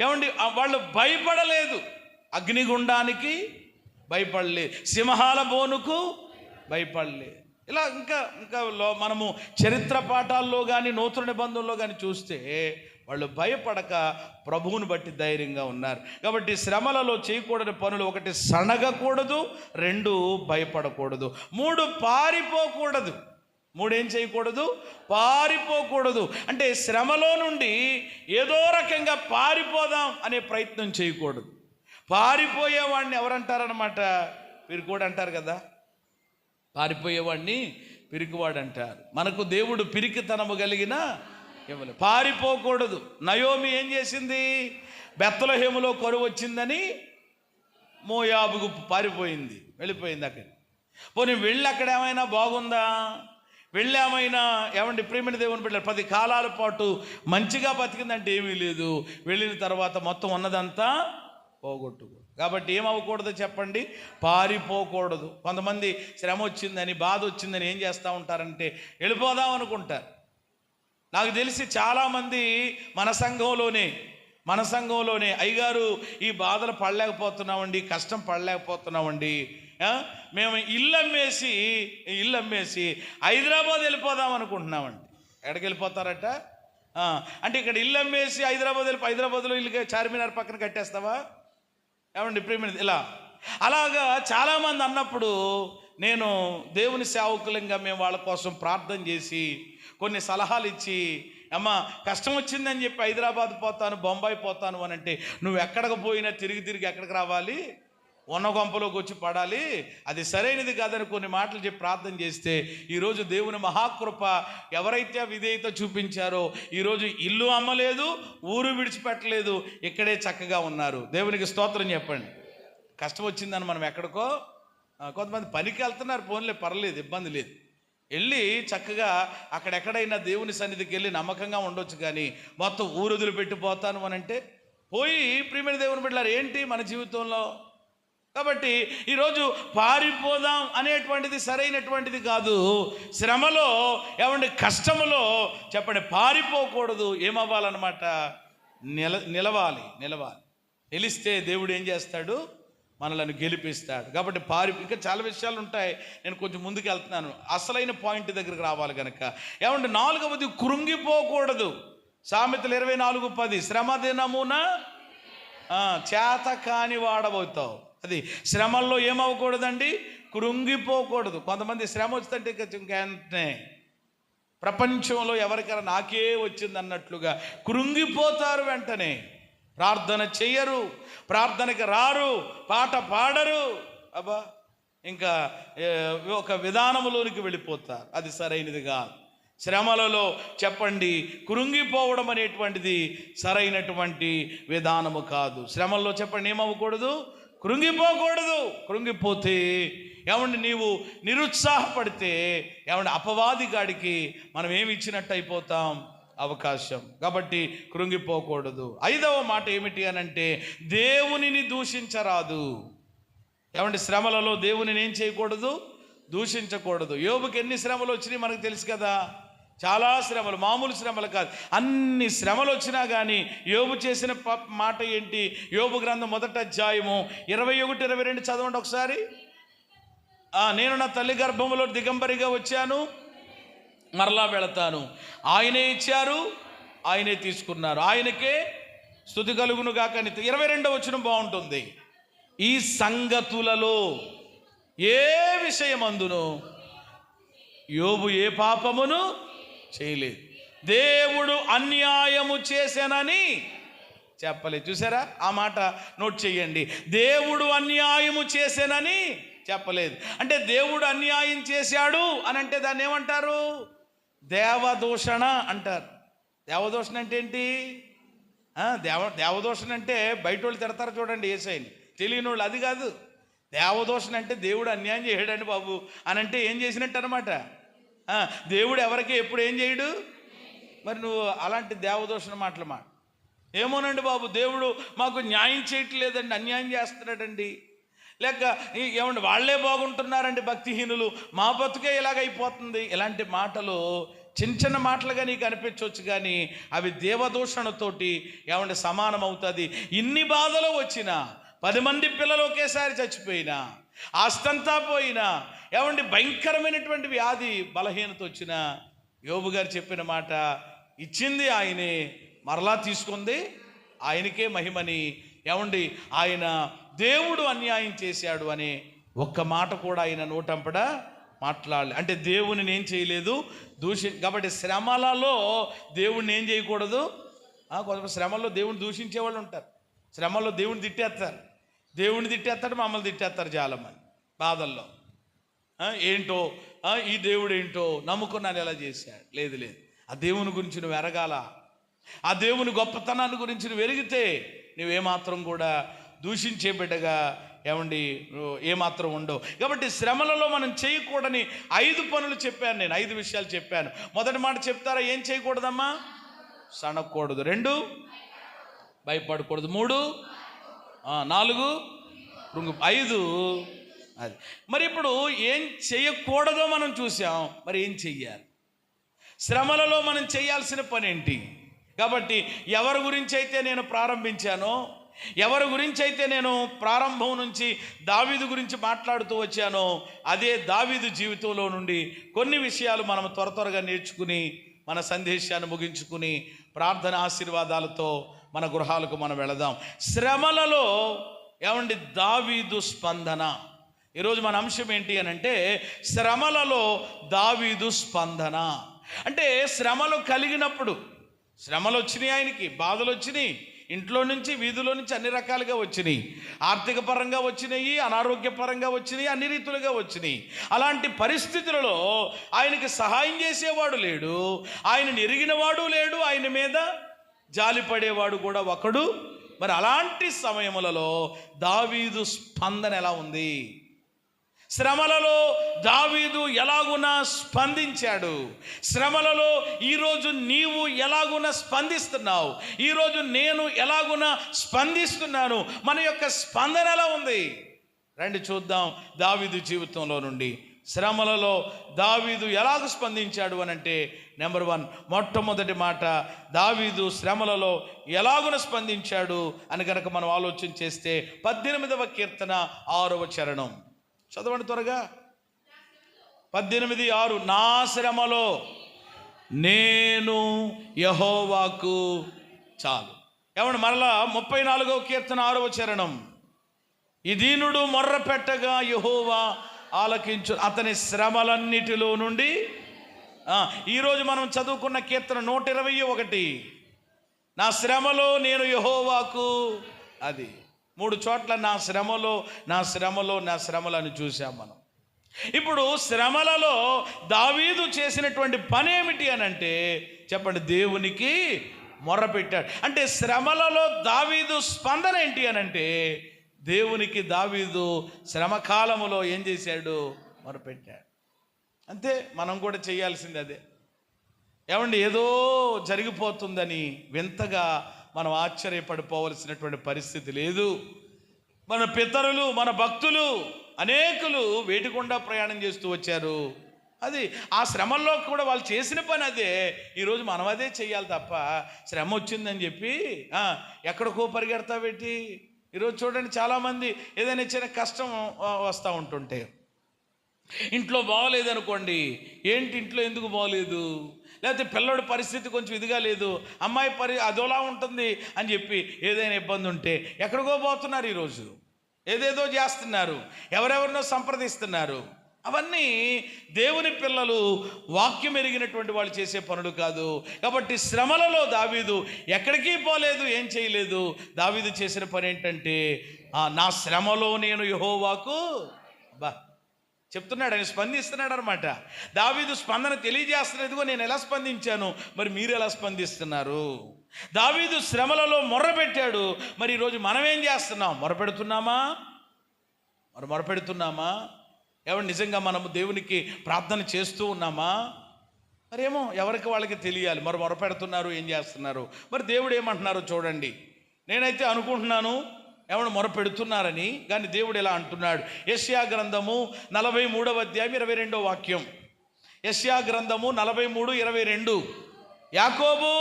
ఏమండి, వాళ్ళు భయపడలేదు, అగ్నిగుండానికి భయపడలేదు, సింహాల బోనుకు భయపడలేదు. ఇలా ఇంకా ఇంకా మనము చరిత్ర పాఠాల్లో కానీ నూతన నిబంధనలో కానీ చూస్తే వాళ్ళు భయపడక ప్రభువుని బట్టి ధైర్యంగా ఉన్నారు. కాబట్టి శ్రమలలో చేయకూడని పనులు: 1 సనగకూడదు, 2 భయపడకూడదు, 3 పారిపోకూడదు. 3 ఏం చేయకూడదు? పారిపోకూడదు. అంటే శ్రమలో నుండి ఏదో రకంగా పారిపోదాం అనే ప్రయత్నం చేయకూడదు. పారిపోయేవాడిని ఎవరంటారనమాట? పిరికివాడు అంటారు కదా. పారిపోయేవాడిని పిరికివాడు అంటారు. మనకు దేవుడు పిరికితనము కలిగిన ఇవ్వలేదు. పారిపోకూడదు. నయోమి ఏం చేసింది? బెత్లెహేములో కరువు వచ్చిందని మోయాబుకు పారిపోయింది, వెళ్ళిపోయింది అక్కడ. పోనీ వెళ్ళి అక్కడ ఏమైనా బాగుందా? వెళ్ళేమైనా ఏమండి ప్రేమిణ దేవుని బిడ్డలు 10 కాలాల పాటు మంచిగా బతికిందంటే ఏమీ లేదు. వెళ్ళిన తర్వాత మొత్తం ఉన్నదంతా పోగొట్టుకో. కాబట్టి ఏమవ్వకూడదు చెప్పండి? పారిపోకూడదు. కొంతమంది శ్రమ వచ్చిందని, బాధ వచ్చిందని ఏం చేస్తూ ఉంటారంటే వెళ్ళిపోదాం అనుకుంటారు. నాకు తెలిసి చాలామంది మన సంఘంలోనే అయ్యగారు, ఈ బాధలు పడలేకపోతున్నామండి, కష్టం పడలేకపోతున్నామండి, మేము ఇల్లు అమ్మేసి హైదరాబాద్ వెళ్ళిపోదాం అనుకుంటున్నామండి. ఎక్కడికి వెళ్ళిపోతారట? అంటే ఇక్కడ ఇల్లు అమ్మేసి హైదరాబాద్లో ఇల్లు చార్మినార్ పక్కన కట్టేస్తావా? ఏమండి ప్రేమ ఇలా అలాగా చాలామంది అన్నప్పుడు నేను దేవుని సేవకులంగా మేము వాళ్ళ కోసం ప్రార్థన చేసి కొన్ని సలహాలు ఇచ్చి, అమ్మ కష్టం వచ్చిందని చెప్పి హైదరాబాద్ పోతాను, బొంబాయి పోతాను అని అంటే నువ్వు ఎక్కడికి పోయినా తిరిగి ఎక్కడికి రావాలి? ఉన్న గొంపలోకి వచ్చి పడాలి. అది సరైనది కాదని కొన్ని మాటలు చెప్పి ప్రార్థన చేస్తే ఈరోజు దేవుని మహాకృప ఎవరైతే విధేయత చూపించారో ఈరోజు ఇల్లు అమ్మలేదు, ఊరు విడిచిపెట్టలేదు, ఇక్కడే చక్కగా ఉన్నారు. దేవునికి స్తోత్రం చెప్పండి. కష్టం వచ్చిందని మనం ఎక్కడికో, కొంతమంది పనికి వెళ్తున్నారు, పోన్లే పర్లేదు, ఇబ్బంది లేదు, వెళ్ళి చక్కగా అక్కడెక్కడైనా దేవుని సన్నిధికి వెళ్ళి నమ్మకంగా ఉండొచ్చు. కానీ మొత్తం ఊరు వదిలిపెట్టిపోతాను అని అంటే పోయి ప్రియమైన దేవుని బిడ్డలారా ఏంటి మన జీవితంలో? కాబట్టి ఈరోజు పారిపోదాం అనేటువంటిది సరైనటువంటిది కాదు. శ్రమలో ఏమంటే కష్టములో చెప్పండి పారిపోకూడదు. ఏమవ్వాలన్నమాట? నిలవాలి. నిలిస్తే దేవుడు ఏం చేస్తాడు? మనలను గెలిపిస్తాడు. కాబట్టి ఇంకా చాలా విషయాలు ఉంటాయి, నేను కొంచెం ముందుకు వెళ్తున్నాను. అసలైన పాయింట్ దగ్గరికి రావాలి కనుక ఏమంటే 4వది కృంగిపోకూడదు. సామెతలు 24:10 శ్రమ దినమున చేత కాని వాడబోతావు. అది శ్రమల్లో ఏమవ్వకూడదండి? కృంగిపోకూడదు. కొంతమంది శ్రమ వస్తుంటే వెంటనే ప్రపంచంలో ఎవరికైనా నాకే వచ్చింది అన్నట్లుగా కృంగిపోతారు. వెంటనే ప్రార్థన చెయ్యరు, ప్రార్థనకి రారు, పాట పాడరు, ఇంకా ఒక విధానంలోనికి వెళ్ళిపోతారు. అది సరైనది కాదు. శ్రమలలో చెప్పండి కృంగిపోవడం అనేటువంటిది సరైనటువంటి విధానము కాదు. శ్రమల్లో చెప్పండి ఏమవ్వకూడదు? కృంగిపోకూడదు. కృంగిపోతే ఏమండి నీవు నిరుత్సాహపడితే ఏమండి అపవాది గాడికి మనం ఏమి ఇచ్చినట్టు అయిపోతాం? అవకాశం. కాబట్టి కృంగిపోకూడదు. 5వ మాట ఏమిటి అనంటే దేవునిని దూషించరాదు. ఏమంటే శ్రమలలో దేవునిని ఏం చేయకూడదు? దూషించకూడదు. యోబుకి ఎన్ని శ్రమలు వచ్చినాయి మనకు తెలుసు కదా. చాలా శ్రమలు, మామూలు శ్రమలు కాదు, అన్ని శ్రమలు వచ్చినా కానీ యోబు చేసిన మాట ఏంటి? యోబు గ్రంథం 1వ అధ్యాయము 21, 22 చదవండి ఒకసారి. నేను నా తల్లి గర్భంలో దిగంబరిగా వచ్చాను, మరలా వెళతాను. ఆయనే ఇచ్చారు, ఆయనే తీసుకున్నారు, ఆయనకే స్తుతి కలుగును గాక. 22వ వచనం బాగుంటుంది. ఈ సంగతులలో ఏ విషయమందును యోబు ఏ పాపమును చేయలేదు, దేవుడు అన్యాయము చేశానని చెప్పలేదు. చూసారా? ఆ మాట నోట్ చేయండి. దేవుడు అన్యాయము చేశానని చెప్పలేదు. అంటే దేవుడు అన్యాయం చేశాడు అని అంటే దాన్ని ఏమంటారు? దేవదూషణ అంటారు. దేవదూషణ అంటే ఏంటి? దేవదూషణ అంటే బయట వాళ్ళు తిడతారు చూడండి యేసయ్యని, తెలియని వాళ్ళు అది కాదు. దేవదూషణ అంటే దేవుడు అన్యాయం చేయడండి బాబు అని అంటే ఏం చేసినట్టు అనమాట. దేవుడు ఎవరికి ఎప్పుడు ఏం చేయడు. మరి నువ్వు అలాంటి దేవదూషణ మాటలు ఏమోనండి బాబు, దేవుడు మాకు న్యాయం చేయట్లేదండి, అన్యాయం చేస్తున్నాడండి, లేక ఏమండి వాళ్ళే బాగుంటున్నారండి భక్తిహీనులు, మా బతుకే ఇలాగైపోతుంది. ఇలాంటి మాటలు చిన్న చిన్న మాటలుగా నీకు అనిపించవచ్చు, కానీ అవి దేవదూషణతోటి ఏమంటే సమానం అవుతుంది. ఇన్ని బాధలు వచ్చినా, 10 మంది పిల్లలు ఒకేసారి చచ్చిపోయినా, ఆస్తంతా పోయినా, ఏమండి భయంకరమైనటువంటి వ్యాధి బలహీనత వచ్చిన యోబు గారు చెప్పిన మాట, ఇచ్చింది ఆయనే, మరలా తీసుకుంది ఆయనకే మహిమని, ఏమండి ఆయన దేవుడు అన్యాయం చేశాడు అనే ఒక్క మాట కూడా ఆయన నోటంపడ మాట్లాడాలి. అంటే దేవుని ఏం చేయలేదు కాబట్టి శ్రమలలో దేవుణ్ణి ఏం చేయకూడదు. కొంత శ్రమల్లో దేవుని దూషించే వాళ్ళు ఉంటారు, శ్రమల్లో దేవుని తిట్టేస్తారు, దేవుని తిట్టేస్తాడు, మమ్మల్ని తిట్టేస్తారు చాలామంది బాధల్లో. ఏంటో ఈ దేవుడు ఏంటో నమ్ముకున్నాను ఎలా చేశాడు. లేదు లేదు, ఆ దేవుని గురించి నువ్వు ఎరగాల, ఆ దేవుని గొప్పతనాన్ని గురించి నువ్వు ఎరిగితే నువ్వేమాత్రం కూడా దూషించే బిడ్డగా ఏమండి ఏమాత్రం ఉండవు. కాబట్టి శ్రమలలో మనం చేయకూడని 5 పనులు చెప్పాను నేను, 5 విషయాలు చెప్పాను. మొదటి మాట చెప్తారా, ఏం చేయకూడదమ్మా? సనకూడదు. 2 భయపడకూడదు. 3 4 5 అది. మరి ఇప్పుడు ఏం చేయకూడదో మనం చూసాం, మరి ఏం చెయ్యాలి? శ్రమలలో మనం చేయాల్సిన పని ఏంటి? కాబట్టి ఎవరి గురించి అయితే నేను ప్రారంభించానో, ఎవరి గురించి అయితే నేను ప్రారంభం నుంచి దావీదు గురించి మాట్లాడుతూ వచ్చానో, అదే దావీదు జీవితంలో నుండి కొన్ని విషయాలు మనం త్వరగా నేర్చుకుని మన సందేశాన్ని ముగించుకుని ప్రార్థన ఆశీర్వాదాలతో మన గృహాలకు మనం వెళదాం. శ్రమలలో ఏమండి దావీదు స్పందన. ఈరోజు మన అంశం ఏంటి అని అంటే, శ్రమలలో దావీదు స్పందన. అంటే శ్రమలు కలిగినప్పుడు, శ్రమలు వచ్చినాయి, ఆయనకి బాధలు వచ్చినాయి, ఇంట్లో నుంచి వీధిలో నుంచి అన్ని రకాలుగా వచ్చినాయి, ఆర్థిక పరంగా వచ్చినాయి, అనారోగ్యపరంగా వచ్చినాయి, అన్ని రీతులుగా వచ్చినాయి. అలాంటి పరిస్థితులలో ఆయనకి సహాయం చేసేవాడు లేడు, ఆయనని ఎరిగినవాడు లేడు, ఆయన మీద జాలిపడేవాడు కూడా ఒకడు. మరి అలాంటి సమయములలో దావీదు స్పందన ఎలా ఉంది? శ్రమలలో దావీదు ఎలాగున స్పందించాడు? శ్రమలలో ఈరోజు నీవు ఎలాగున స్పందిస్తున్నావు? ఈరోజు నేను ఎలాగున స్పందిస్తున్నాను? మన యొక్క స్పందన ఎలా ఉంది? రండి చూద్దాం దావీదు జీవితంలో నుండి శ్రమలలో దావీదు ఎలాగ స్పందించాడు అని అంటే, నెంబర్ 1, మొట్టమొదటి మాట, దావీదు శ్రమలలో ఎలాగున స్పందించాడు అని కనుక మనం ఆలోచన చేస్తే 18వ కీర్తన 6వ చరణం చదవండి త్వరగా. 18:6, నా శ్రమలో నేను యెహోవాకు చాలు. ఏమండి మరలా 34వ కీర్తన 6వ చరణం, ఈ దీనుడు మొర్ర పెట్టగా యెహోవా ఆలకించు, అతని శ్రమలన్నిటిలో నుండి. ఈరోజు మనం చదువుకున్న కీర్తన 121, నా శ్రమలో నేను యెహోవాకు. అది 3 చోట్ల నా శ్రమలో, నా శ్రమలో, నా శ్రమలను చూసాం మనం. ఇప్పుడు శ్రమలలో దావీదు చేసినటువంటి పని ఏమిటి అని అంటే చెప్పండి, దేవునికి మొర్రపెట్టాడు. అంటే శ్రమలలో దావీదు స్పందన ఏంటి అని అంటే, దేవునికి దావీదు శ్రమకాలములో ఏం చేశాడు? మొరపెట్టాడు. అంతే, మనం కూడా చేయాల్సింది అదే. ఏమండి ఏదో జరిగిపోతుందని వింతగా మనం ఆశ్చర్యపడిపోవలసినటువంటి పరిస్థితి లేదు. మన పితరులు, మన భక్తులు అనేకులు వేటికుండా ప్రయాణం చేస్తూ వచ్చారు. అది ఆ శ్రమల్లో కూడా వాళ్ళు చేసిన పని అదే. ఈరోజు మనం అదే చెయ్యాలి తప్ప శ్రమ వచ్చిందని చెప్పి ఎక్కడికో పరిగెడతావేటి. ఈరోజు చూడండి, చాలామంది ఏదైనా చిన్న కష్టం వస్తూ ఉంటుంటే, ఇంట్లో బాగోలేదనుకోండి, ఏంటి ఇంట్లో ఎందుకు బాగోలేదు, లేకపోతే పిల్లడి పరిస్థితి కొంచెం ఇదిగా లేదు, అమ్మాయి అదోలా ఉంటుంది అని చెప్పి ఏదైనా ఇబ్బంది ఉంటే ఎక్కడికో పోతున్నారు. ఈరోజు ఏదేదో చేస్తున్నారు, ఎవరెవరినో సంప్రదిస్తున్నారు. అవన్నీ దేవుని పిల్లలు, వాక్యం ఎరిగినటువంటి వాళ్ళు చేసే పనులు కాదు. కాబట్టి శ్రమలలో దావీదు ఎక్కడికి పోలేదు, ఏం చేయలేదు. దావీదు చేసిన పని ఏంటంటే, నా శ్రమలో నేను యెహోవాకు చెప్తున్నాడు, ఆయన స్పందిస్తున్నాడు అనమాట. దావీదు స్పందన తెలియజేస్తున్నదిగో నేను ఎలా స్పందించాను, మరి మీరు ఎలా స్పందిస్తున్నారు? దావీదు శ్రమలలో మొర్రపెట్టాడు. మరి ఈరోజు మనం ఏం చేస్తున్నాం? మొరపెడుతున్నామా? ఎవరు నిజంగా మనము దేవునికి ప్రార్థన చేస్తూ ఉన్నామా? మరేమో ఎవరికి వాళ్ళకి తెలియాలి. మొరపెడుతున్నారు, ఏం చేస్తున్నారు. మరి దేవుడు ఏమంటున్నారో చూడండి. నేనైతే అనుకుంటున్నాను ఎవరు మొరపెడుతున్నారని, కానీ దేవుడు ఎలా అంటున్నాడు. యెషయా గ్రంథము 43వ అధ్యాయం 22వ వాక్యం. యెషయా గ్రంథము 43:22. యాకోబు,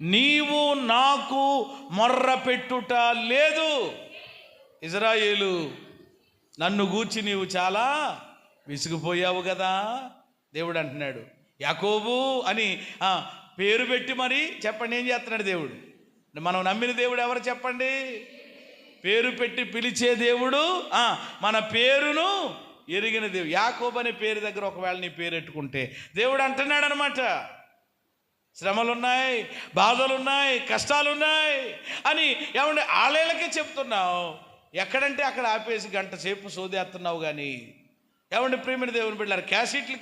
నీవు నాకు మొర్రపెట్టుట లేదు. ఇజ్రాయేలు, నన్ను గూర్చి నీవు చాలా విసిగిపోయావు కదా. దేవుడు అంటున్నాడు. యాకోబు అని పేరు పెట్టి మరి చెప్పండి ఏం చేస్తున్నాడు దేవుడు. మనం నమ్మిన దేవుడు ఎవరు చెప్పండి? పేరు పెట్టి పిలిచే దేవుడు, మన పేరును ఎరిగిన దేవుడు. యాకోబు అనే పేరు దగ్గర ఒకవేళ నీ పేరు పెట్టుకుంటే దేవుడు అంటున్నాడు అనమాట, శ్రమలున్నాయి, బాధలున్నాయి, కష్టాలున్నాయి అని ఏమంటే ఆలేళ్ళకే చెప్తున్నావు. ఎక్కడంటే అక్కడ ఆపేసి గంట సేపు సోదేస్తున్నావు. కానీ ఏమంటే ప్రేమిణ దేవుని బిడ్డలారు, క్యాసెట్ల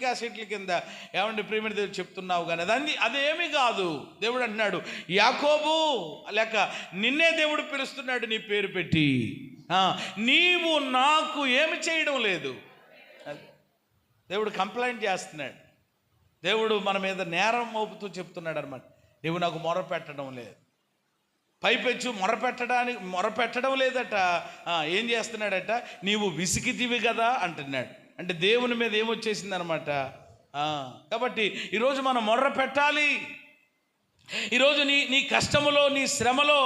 కింద ఏమంటే ప్రేమిణ దేవుడు చెప్తున్నావు. కానీ అదేమీ కాదు. దేవుడు అంటున్నాడు, యాకోబు లేక నిన్నే దేవుడు పిలుస్తున్నాడు నీ పేరు పెట్టి. నీవు నాకు ఏమి చేయడం లేదు. దేవుడు కంప్లైంట్ చేస్తున్నాడు. దేవుడు మన మీద నేరం మోపుతూ చెప్తున్నాడు అనమాట, నువ్వు నాకు మొరపెట్టడం లేదు. పైపెచ్చు మొరపెట్టడం లేదట. ఏం చేస్తున్నాడట? నీవు విసిగితివి కదా అంటున్నాడు. అంటే దేవుని మీద ఏమొచ్చేసింది అనమాట. కాబట్టి ఈరోజు మనం మొర్ర పెట్టాలి. ఈరోజు నీ కష్టములో, నీ శ్రమలో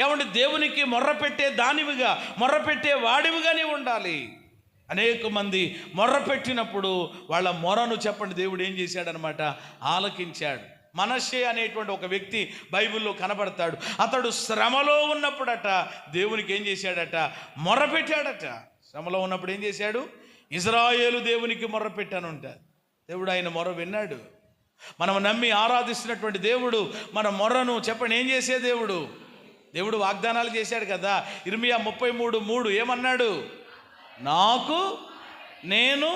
ఏమంటే దేవునికి మొర్రపెట్టే దానివిగా, మొర్రపెట్టే వాడివిగా నీవు ఉండాలి. అనేక మంది మొర్రపెట్టినప్పుడు వాళ్ళ మొరను చెప్పండి దేవుడు ఏం చేశాడనమాట, ఆలకించాడు. మనష్షే అనేటువంటి ఒక వ్యక్తి బైబిల్లో కనబడతాడు. అతడు శ్రమలో ఉన్నప్పుడట దేవునికి ఏం చేశాడట, మొర్రపెట్టాడట. శ్రమలో ఉన్నప్పుడు ఏం చేశాడు? ఇజ్రాయేలు దేవునికి మొర్రపెట్టానుంట. దేవుడు ఆయన మొర్ర విన్నాడు. మనం నమ్మి ఆరాధిస్తున్నటువంటి దేవుడు మన మొర్రను చెప్పండి ఏం చేసే దేవుడు. దేవుడు వాగ్దానాలు చేశాడు కదా. ఇర్మియా 33:3 ఏమన్నాడు? నాకు నేను.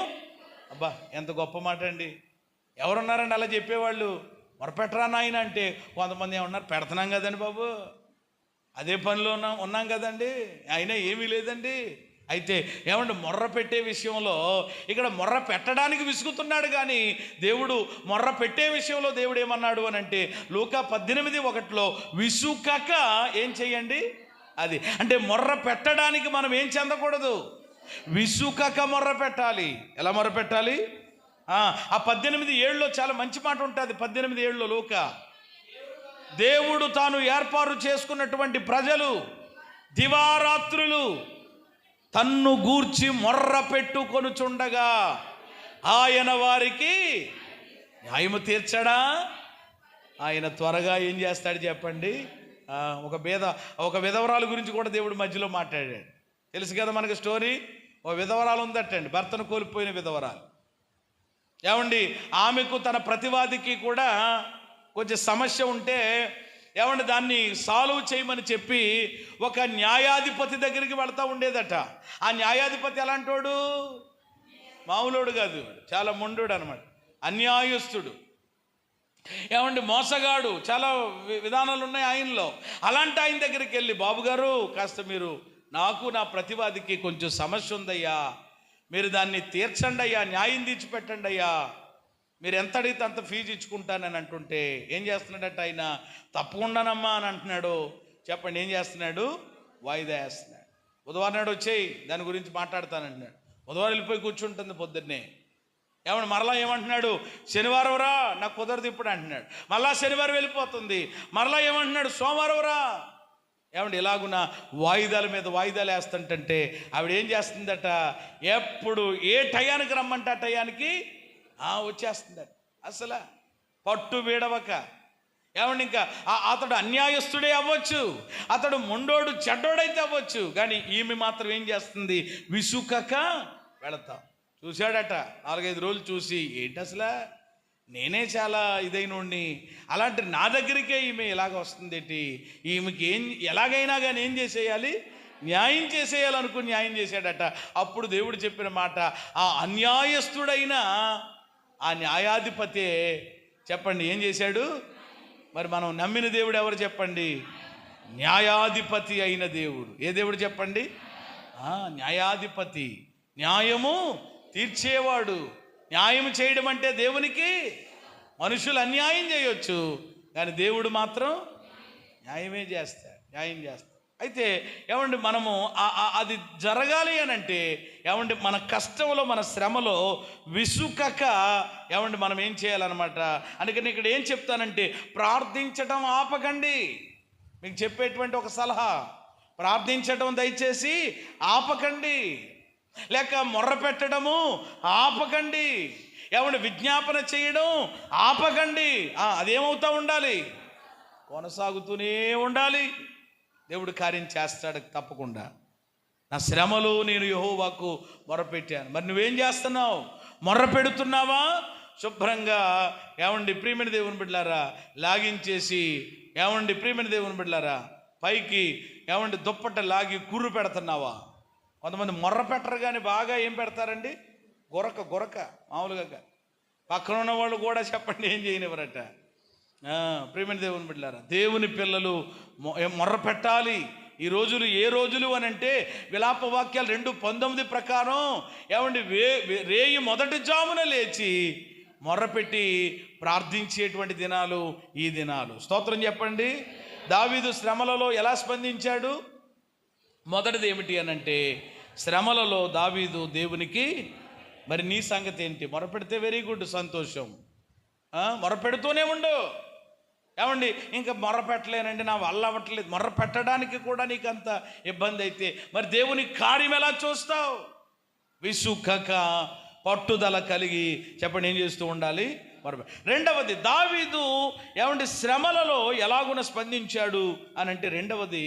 అబ్బా ఎంత గొప్ప మాట అండి. ఎవరున్నారండి అలా చెప్పేవాళ్ళు? మొరపెట్టరా నాయన అంటే కొంతమంది ఏమన్నారు, పెడుతున్నాం కదండి బాబు, అదే పనిలో ఉన్నాం కదండి, అయినా ఏమీ లేదండి. అయితే ఏమంటే మొర్ర పెట్టే విషయంలో ఇక్కడ మొర్ర పెట్టడానికి విసుగుతున్నాడు. కానీ దేవుడు మొర్ర పెట్టే విషయంలో దేవుడు ఏమన్నాడు అని అంటే లూకా 18:1 విసుకక ఏం చెయ్యండి. అది అంటే మొర్ర పెట్టడానికి మనం ఏం చెందకూడదు, విసుకక మొర్ర పెట్టాలి. ఎలా మొర్ర పెట్టాలి? ఆ 18:7 చాలా మంచి మాట ఉంటుంది. 18:7 లూకా, దేవుడు తాను ఏర్పాటు చేసుకున్నటువంటి ప్రజలు దివారాత్రులు తన్ను గూర్చి మొర్ర పెట్టుకొనుచుండగా ఆయన వారికి న్యాయము తీర్చడా. ఆయన త్వరగా ఏం చేస్తాడు చెప్పండి. ఒక విధవరాలు గురించి కూడా దేవుడు మధ్యలో మాట్లాడాడు. తెలుసు కదా మనకి స్టోరీ. ఒక విధవరాలు ఉందటండి, భర్తను కోల్పోయిన విధవరాలు. ఏమండి ఆమెకు తన ప్రతివాదికి కూడా కొంచెం సమస్య ఉంటే ఏమంటే దాన్ని సాల్వ్ చేయమని చెప్పి ఒక న్యాయాధిపతి దగ్గరికి వెళ్తూ ఉండేదట. ఆ న్యాయాధిపతి ఎలాంటోడు? మామూలుడు కాదు, చాలా మొండోడు అనమాట, అన్యాయస్తుడు. ఏమండి మోసగాడు, చాలా విధానాలు ఉన్నాయి ఆయనలో. అలాంటి ఆయన దగ్గరికి వెళ్ళి, బాబుగారు కాస్త మీరు నాకు నా ప్రతివాదికి కొంచెం సమస్య ఉందయ్యా, మీరు దాన్ని తీర్చండి అయ్యా, న్యాయం తీర్చిపెట్టండి అయ్యా, మీరు ఎంత అడిగితే అంత ఫీజు ఇచ్చుకుంటానని అంటుంటే ఏం చేస్తున్నాడట ఆయన? తప్పకుండానమ్మా అని అంటున్నాడు. చెప్పండి ఏం చేస్తున్నాడు? వాయిదా వేస్తున్నాడు. బుధవారం నాడు వచ్చేయి, దాని గురించి మాట్లాడతానంటున్నాడు. బుధవారం వెళ్ళిపోయి కూర్చుంటుంది పొద్దున్నే. ఏమన్నా మరలా ఏమంటున్నాడు? శనివారం రా, నాకు కుదరదు ఇప్పుడు అంటున్నాడు. మళ్ళా శనివారం వెళ్ళిపోతుంది. మరలా ఏమంటున్నాడు? సోమవారం రా. ఏమంటే ఇలాగున్న వాయిదాల మీద వాయిదాలు వేస్తుంటే ఆవిడ ఏం చేస్తుందట, ఎప్పుడు ఏ టయానికి రమ్మంటే ఆ టయానికి వచ్చేస్తుందట. అసలు పట్టు వీడవక. ఏమండి ఇంకా అతడు అన్యాయస్తుడే అవ్వచ్చు, అతడు మొండోడు చెడ్డోడైతే అవ్వచ్చు, కానీ ఈమె మాత్రం ఏం చేస్తుంది? విసుకక వెళతాం. చూశాడట 4-5 రోజులు చూసి, ఏంటి అసలు నేనే చాలా ఇదైనోడిని, అలాంటి నా దగ్గరికే ఈమె ఇలాగ వస్తుంది ఏంటి, ఈమెకి ఎలాగైనా కానీ ఏం చేసేయాలి? న్యాయం చేసేయాలనుకుని న్యాయం చేశాడట. అప్పుడు దేవుడు చెప్పిన మాట, ఆ అన్యాయస్తుడైన ఆ న్యాయాధిపతే చెప్పండి ఏం చేశాడు? మరి మనం నమ్మిన దేవుడు ఎవరు చెప్పండి? న్యాయాధిపతి అయిన దేవుడు. ఏ దేవుడు చెప్పండి? న్యాయాధిపతి, న్యాయము తీర్చేవాడు. న్యాయం చేయడం అంటే దేవునికి, మనుషులు అన్యాయం చేయొచ్చు కానీ దేవుడు మాత్రం న్యాయం చేస్తాడు. అయితే ఏమండి, మనము అది జరగాలి అని అంటే ఏమండి, మన కష్టంలో మన శ్రమలో విసుకక ఏమండి మనం ఏం చేయాలన్నమాట. అందుకని ఇక్కడ ఏం చెప్తానంటే, ప్రార్థించటం ఆపకండి. మీకు చెప్పేటువంటి ఒక సలహా, ప్రార్థించటం దయచేసి ఆపకండి, లేక మొర్ర పెట్టడము ఆపకండి, ఏమండి విజ్ఞాపన చేయడం ఆపకండి. అదేమవుతూ ఉండాలి, కొనసాగుతూనే ఉండాలి. దేవుడు కార్యం చేస్తాడు తప్పకుండా. నా శ్రమలో నేను యెహోవాకు మొర్రపెట్టాను. మరి నువ్వేం చేస్తున్నావు? మొర్ర పెడుతున్నావా? శుభ్రంగా ఏమండి ప్రియమైన దేవుని బిడ్డలారా లాగించేసి, ఏమండి ప్రియమైన దేవుని బిడ్డలారా పైకి ఏమండి దుప్పట లాగి కుర్రు పెడుతున్నావా? కొంతమంది మొర్ర పెట్టరు కానీ బాగా ఏం పెడతారండి, గొరక మామూలుగా. పక్కన ఉన్న వాళ్ళు కూడా చెప్పండి ఏం చేయనివ్వరట. ప్రియమైన దేవుని బిడ్డలారా, దేవుని పిల్లలు మొర్ర పెట్టాలి. ఈ రోజులు ఏ రోజులు అని అంటే, విలాప వాక్యాలు 2:19 ప్రకారం ఏమండి రేయి మొదటి జామున లేచి మొర్రపెట్టి ప్రార్థించేటువంటి దినాలు ఈ దినాలు. స్తోత్రం చెప్పండి. దావీదు శ్రమలలో ఎలా స్పందించాడు? మొదటిది ఏమిటి అని అంటే, శ్రమలలో దావీదు దేవునికి, మరి నీ సంగతి ఏంటి? మొరపెడితే వెరీ గుడ్, సంతోషం. మొరపెడుతూనే ఉండు. ఏమండి ఇంకా మొర్ర పెట్టలేనండి, నా వల్ల అవ్వట్లేదు. మొర్ర పెట్టడానికి కూడా నీకు అంత ఇబ్బంది అయితే మరి దేవుని కార్యం ఎలా చూస్తావు? విసుకక పట్టుదల కలిగి చెప్పండి ఏం చేస్తూ ఉండాలి? రెండవది, దావీదు ఏమండి శ్రమలలో ఎలాగున స్పందించాడు అని అంటే, రెండవది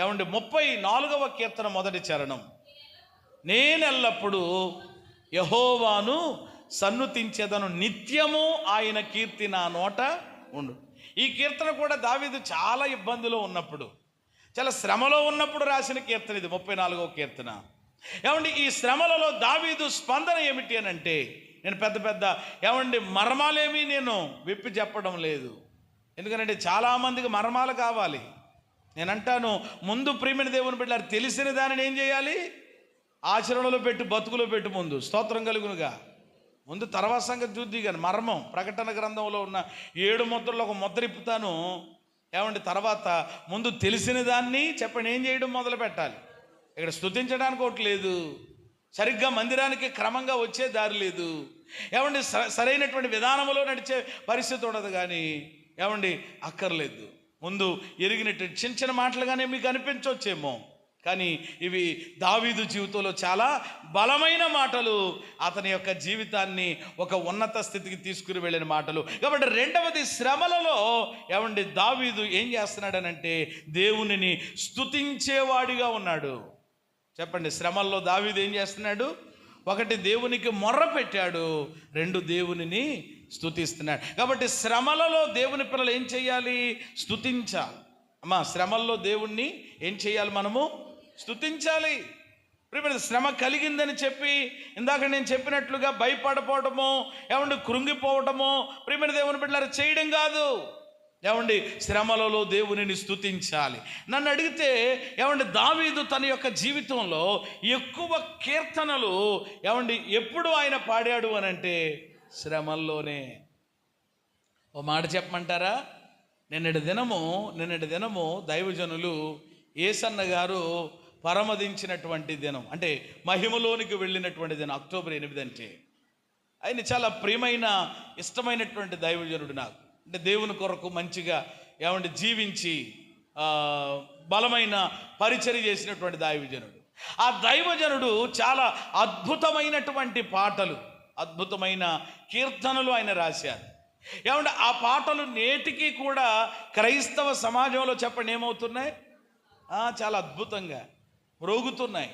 ఏమండి 34వ కీర్తన మొదటి చరణం, నేనెల్లప్పుడు యెహోవాను సన్నుతించెదను, నిత్యము ఆయన కీర్తి నా నోట ఉండు. ఈ కీర్తన కూడా దావీదు చాలా ఇబ్బందిలో ఉన్నప్పుడు, చాలా శ్రమలో ఉన్నప్పుడు రాసిన కీర్తన ఇది, 34వ కీర్తన. ఏమండి ఈ శ్రమలలో దావీదు స్పందన ఏమిటి అని అంటే, నేను పెద్ద ఏమండి మర్మాలేమీ నేను విప్పి చెప్పడం లేదు. ఎందుకంటే చాలామందికి మర్మాలు కావాలి. నేను అంటాను, ముందు ప్రియమైన దేవుని బిడ్డలారా తెలిసిన దానిని ఏం చేయాలి? ఆచరణలో పెట్టు, బతుకులో పెట్టు. ముందు స్తోత్రం కలుగునుగా. ముందు తర్వాత సంగతి చూద్ది కానీ మర్మం. ప్రకటన గ్రంథంలో ఉన్న 7 ముద్రలో ఒక ముద్ర ఇప్పుతాను. ఏమండి తర్వాత ముందు తెలిసిన దాన్ని చెప్పండి ఏం చేయడం మొదలు పెట్టాలి. ఇక్కడ స్తుతించడానికి ఒకటి లేదు, సరిగ్గా మందిరానికి క్రమంగా వచ్చే దారి లేదు, ఏమండి సరైనటువంటి విధానంలో నడిచే పరిస్థితి ఉండదు. కానీ ఏమండి అక్కర్లేదు, ముందు ఎరిగినట్టు చిన్న మాటలుగానే మీకు అనిపించవచ్చేమో, కానీ ఇవి దావీదు జీవితంలో చాలా బలమైన మాటలు, అతని యొక్క జీవితాన్ని ఒక ఉన్నత స్థితికి తీసుకుని వెళ్ళిన మాటలు. కాబట్టి రెండవది, శ్రమలలో ఏమండి దావీదు ఏం చేస్తున్నాడనంటే దేవునిని స్తుతించేవాడిగా ఉన్నాడు. చెప్పండి, శ్రమల్లో దావీదు ఏం చేస్తున్నాడు? 1 దేవునికి మొర్ర పెట్టాడు, 2 దేవునిని స్తుతిస్తున్నాడు. కాబట్టి శ్రమలలో దేవుని పిల్లలు ఏం చేయాలి? స్తుతించాలి. అమ్మా, శ్రమల్లో దేవుణ్ణి ఏం చేయాలి? మనము స్తుతించాలి. ప్రియమైన, శ్రమ కలిగిందని చెప్పి ఇందాక నేను చెప్పినట్లుగా భయపడిపోవటమో ఏమండి కృంగిపోవటమో ప్రియమైన దేవుని బిడ్డలారా చేయడం కాదు. ఏమండి శ్రమలలో దేవునిని స్తుతించాలి. నన్ను అడిగితే ఏమండి దావీదు తన యొక్క జీవితంలో ఎక్కువ కీర్తనలు ఏమండి ఎప్పుడు ఆయన పాడాడు అని అంటే శ్రమల్లోనే. ఓ మాట చెప్పమంటారా? నిన్నటి దినము దైవజనులు ఏసన్న గారు పరమదించినటువంటి దినం, అంటే మహిమలోనికి వెళ్ళినటువంటి దినం, అక్టోబర్ 8 అంటే. ఆయన చాలా ప్రియమైన ఇష్టమైనటువంటి దైవజనుడు నాకు. అంటే దేవుని కొరకు మంచిగా ఏమంటే జీవించి బలమైన పరిచర్య చేసినటువంటి దైవజనుడు. ఆ దైవజనుడు చాలా అద్భుతమైనటువంటి పాటలు, అద్భుతమైన కీర్తనలు ఆయన రాశారు. ఏమంటే ఆ పాటలు నేటికి కూడా క్రైస్తవ సమాజంలో చెప్పండి ఏమవుతున్నాయి? చాలా అద్భుతంగా మ్రోగుతున్నాయి.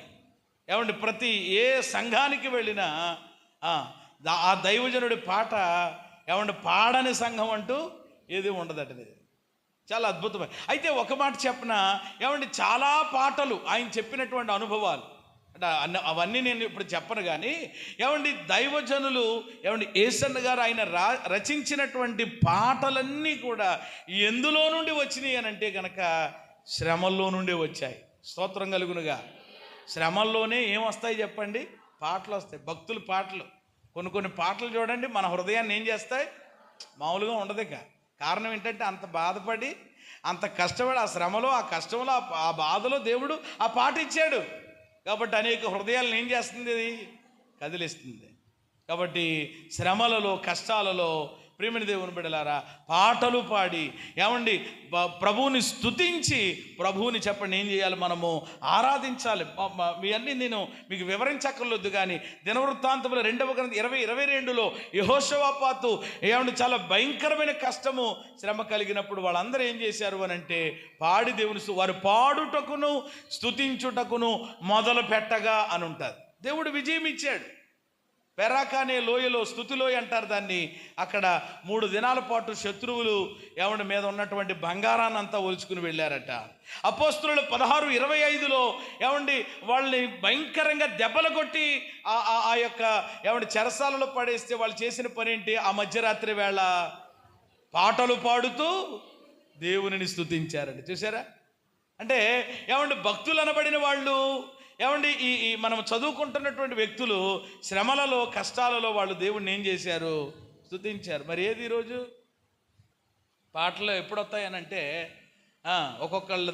ఏమంటే ప్రతి ఏ సంఘానికి వెళ్ళినా ఆ దైవజనుడి పాట ఏమంటే పాడని సంఘం అంటూ ఏది ఉండదటది. చాలా అద్భుతమైన. అయితే ఒక మాట చెప్పిన ఏమంటే చాలా పాటలు ఆయన చెప్పినటువంటి అనుభవాలు, అవన్నీ నేను ఇప్పుడు చెప్పను. కానీ ఏమండి దైవజనులు ఏమండి యేసన్న గారు ఆయన రచించినటువంటి పాటలన్నీ కూడా ఎందులో నుండి వచ్చినాయి అని అంటే కనుక శ్రమల్లో నుండి వచ్చాయి. స్తోత్రం కలుగునుగా. శ్రమల్లోనే ఏమొస్తాయి చెప్పండి? పాటలు వస్తాయి, భక్తుల పాటలు. కొన్ని పాటలు చూడండి మన హృదయాన్ని ఏం చేస్తాయి? మామూలుగా ఉండదు. కారణం ఏంటంటే అంత బాధపడి అంత కష్టపడి ఆ శ్రమలో ఆ కష్టంలో ఆ బాధలో దేవుడు ఆ పాట ఇచ్చాడు కాబట్టి అనేక హృదయాలను ఏం చేస్తుంది? అది కదిలిస్తుంది. కాబట్టి శ్రమలలో కష్టాలలో ప్రియమైన దేవుని బిడ్డలారా పాటలు పాడి ఏమండి ప్రభువుని స్తుతించి ప్రభువుని చెప్పండి ఏం చేయాలి? మనము ఆరాధించాలి. ఇవన్నీ నేను మీకు వివరించక్కర్లొద్దు. కానీ దినవృత్తాంతంలో 2వ గ్రంథం 20:22లో యెహోషాపాతు ఏమండి చాలా భయంకరమైన కష్టము శ్రమ కలిగినప్పుడు వాళ్ళందరూ ఏం చేశారు అని అంటే పాడి దేవుని వారు పాడుటకును స్తుతించుటకును మొదలు పెట్టగా అని ఉంటుంది. దేవుడు విజయం ఇచ్చాడు. పెరాక అనే లోయలో, స్తుతిలోయ అంటారు దాన్ని. అక్కడ 3 దినాల పాటు శత్రువులు ఏమండి మీద ఉన్నటువంటి బంగారాన్ని అంతా ఒలుచుకుని వెళ్ళారట. అపోస్తులు 16:25లో ఏమండి వాళ్ళని భయంకరంగా దెబ్బలు కొట్టి ఆ యొక్క ఏమండి చెరసాలలో పడేస్తే వాళ్ళు చేసిన పని ఏంటి? ఆ మధ్యరాత్రి వేళ పాటలు పాడుతూ దేవునిని స్తుతించారండి. చూసారా? అంటే ఏమండి భక్తులు అనబడిన వాళ్ళు ఏమండి ఈ మనం చదువుకుంటున్నటువంటి వ్యక్తులు శ్రమలలో కష్టాలలో వాళ్ళు దేవుణ్ణి ఏం చేశారు? స్తుతించారు. మరి ఏది ఈరోజు పాటలు ఎప్పుడు వస్తాయనంటే ఒక్కొక్కళ్ళ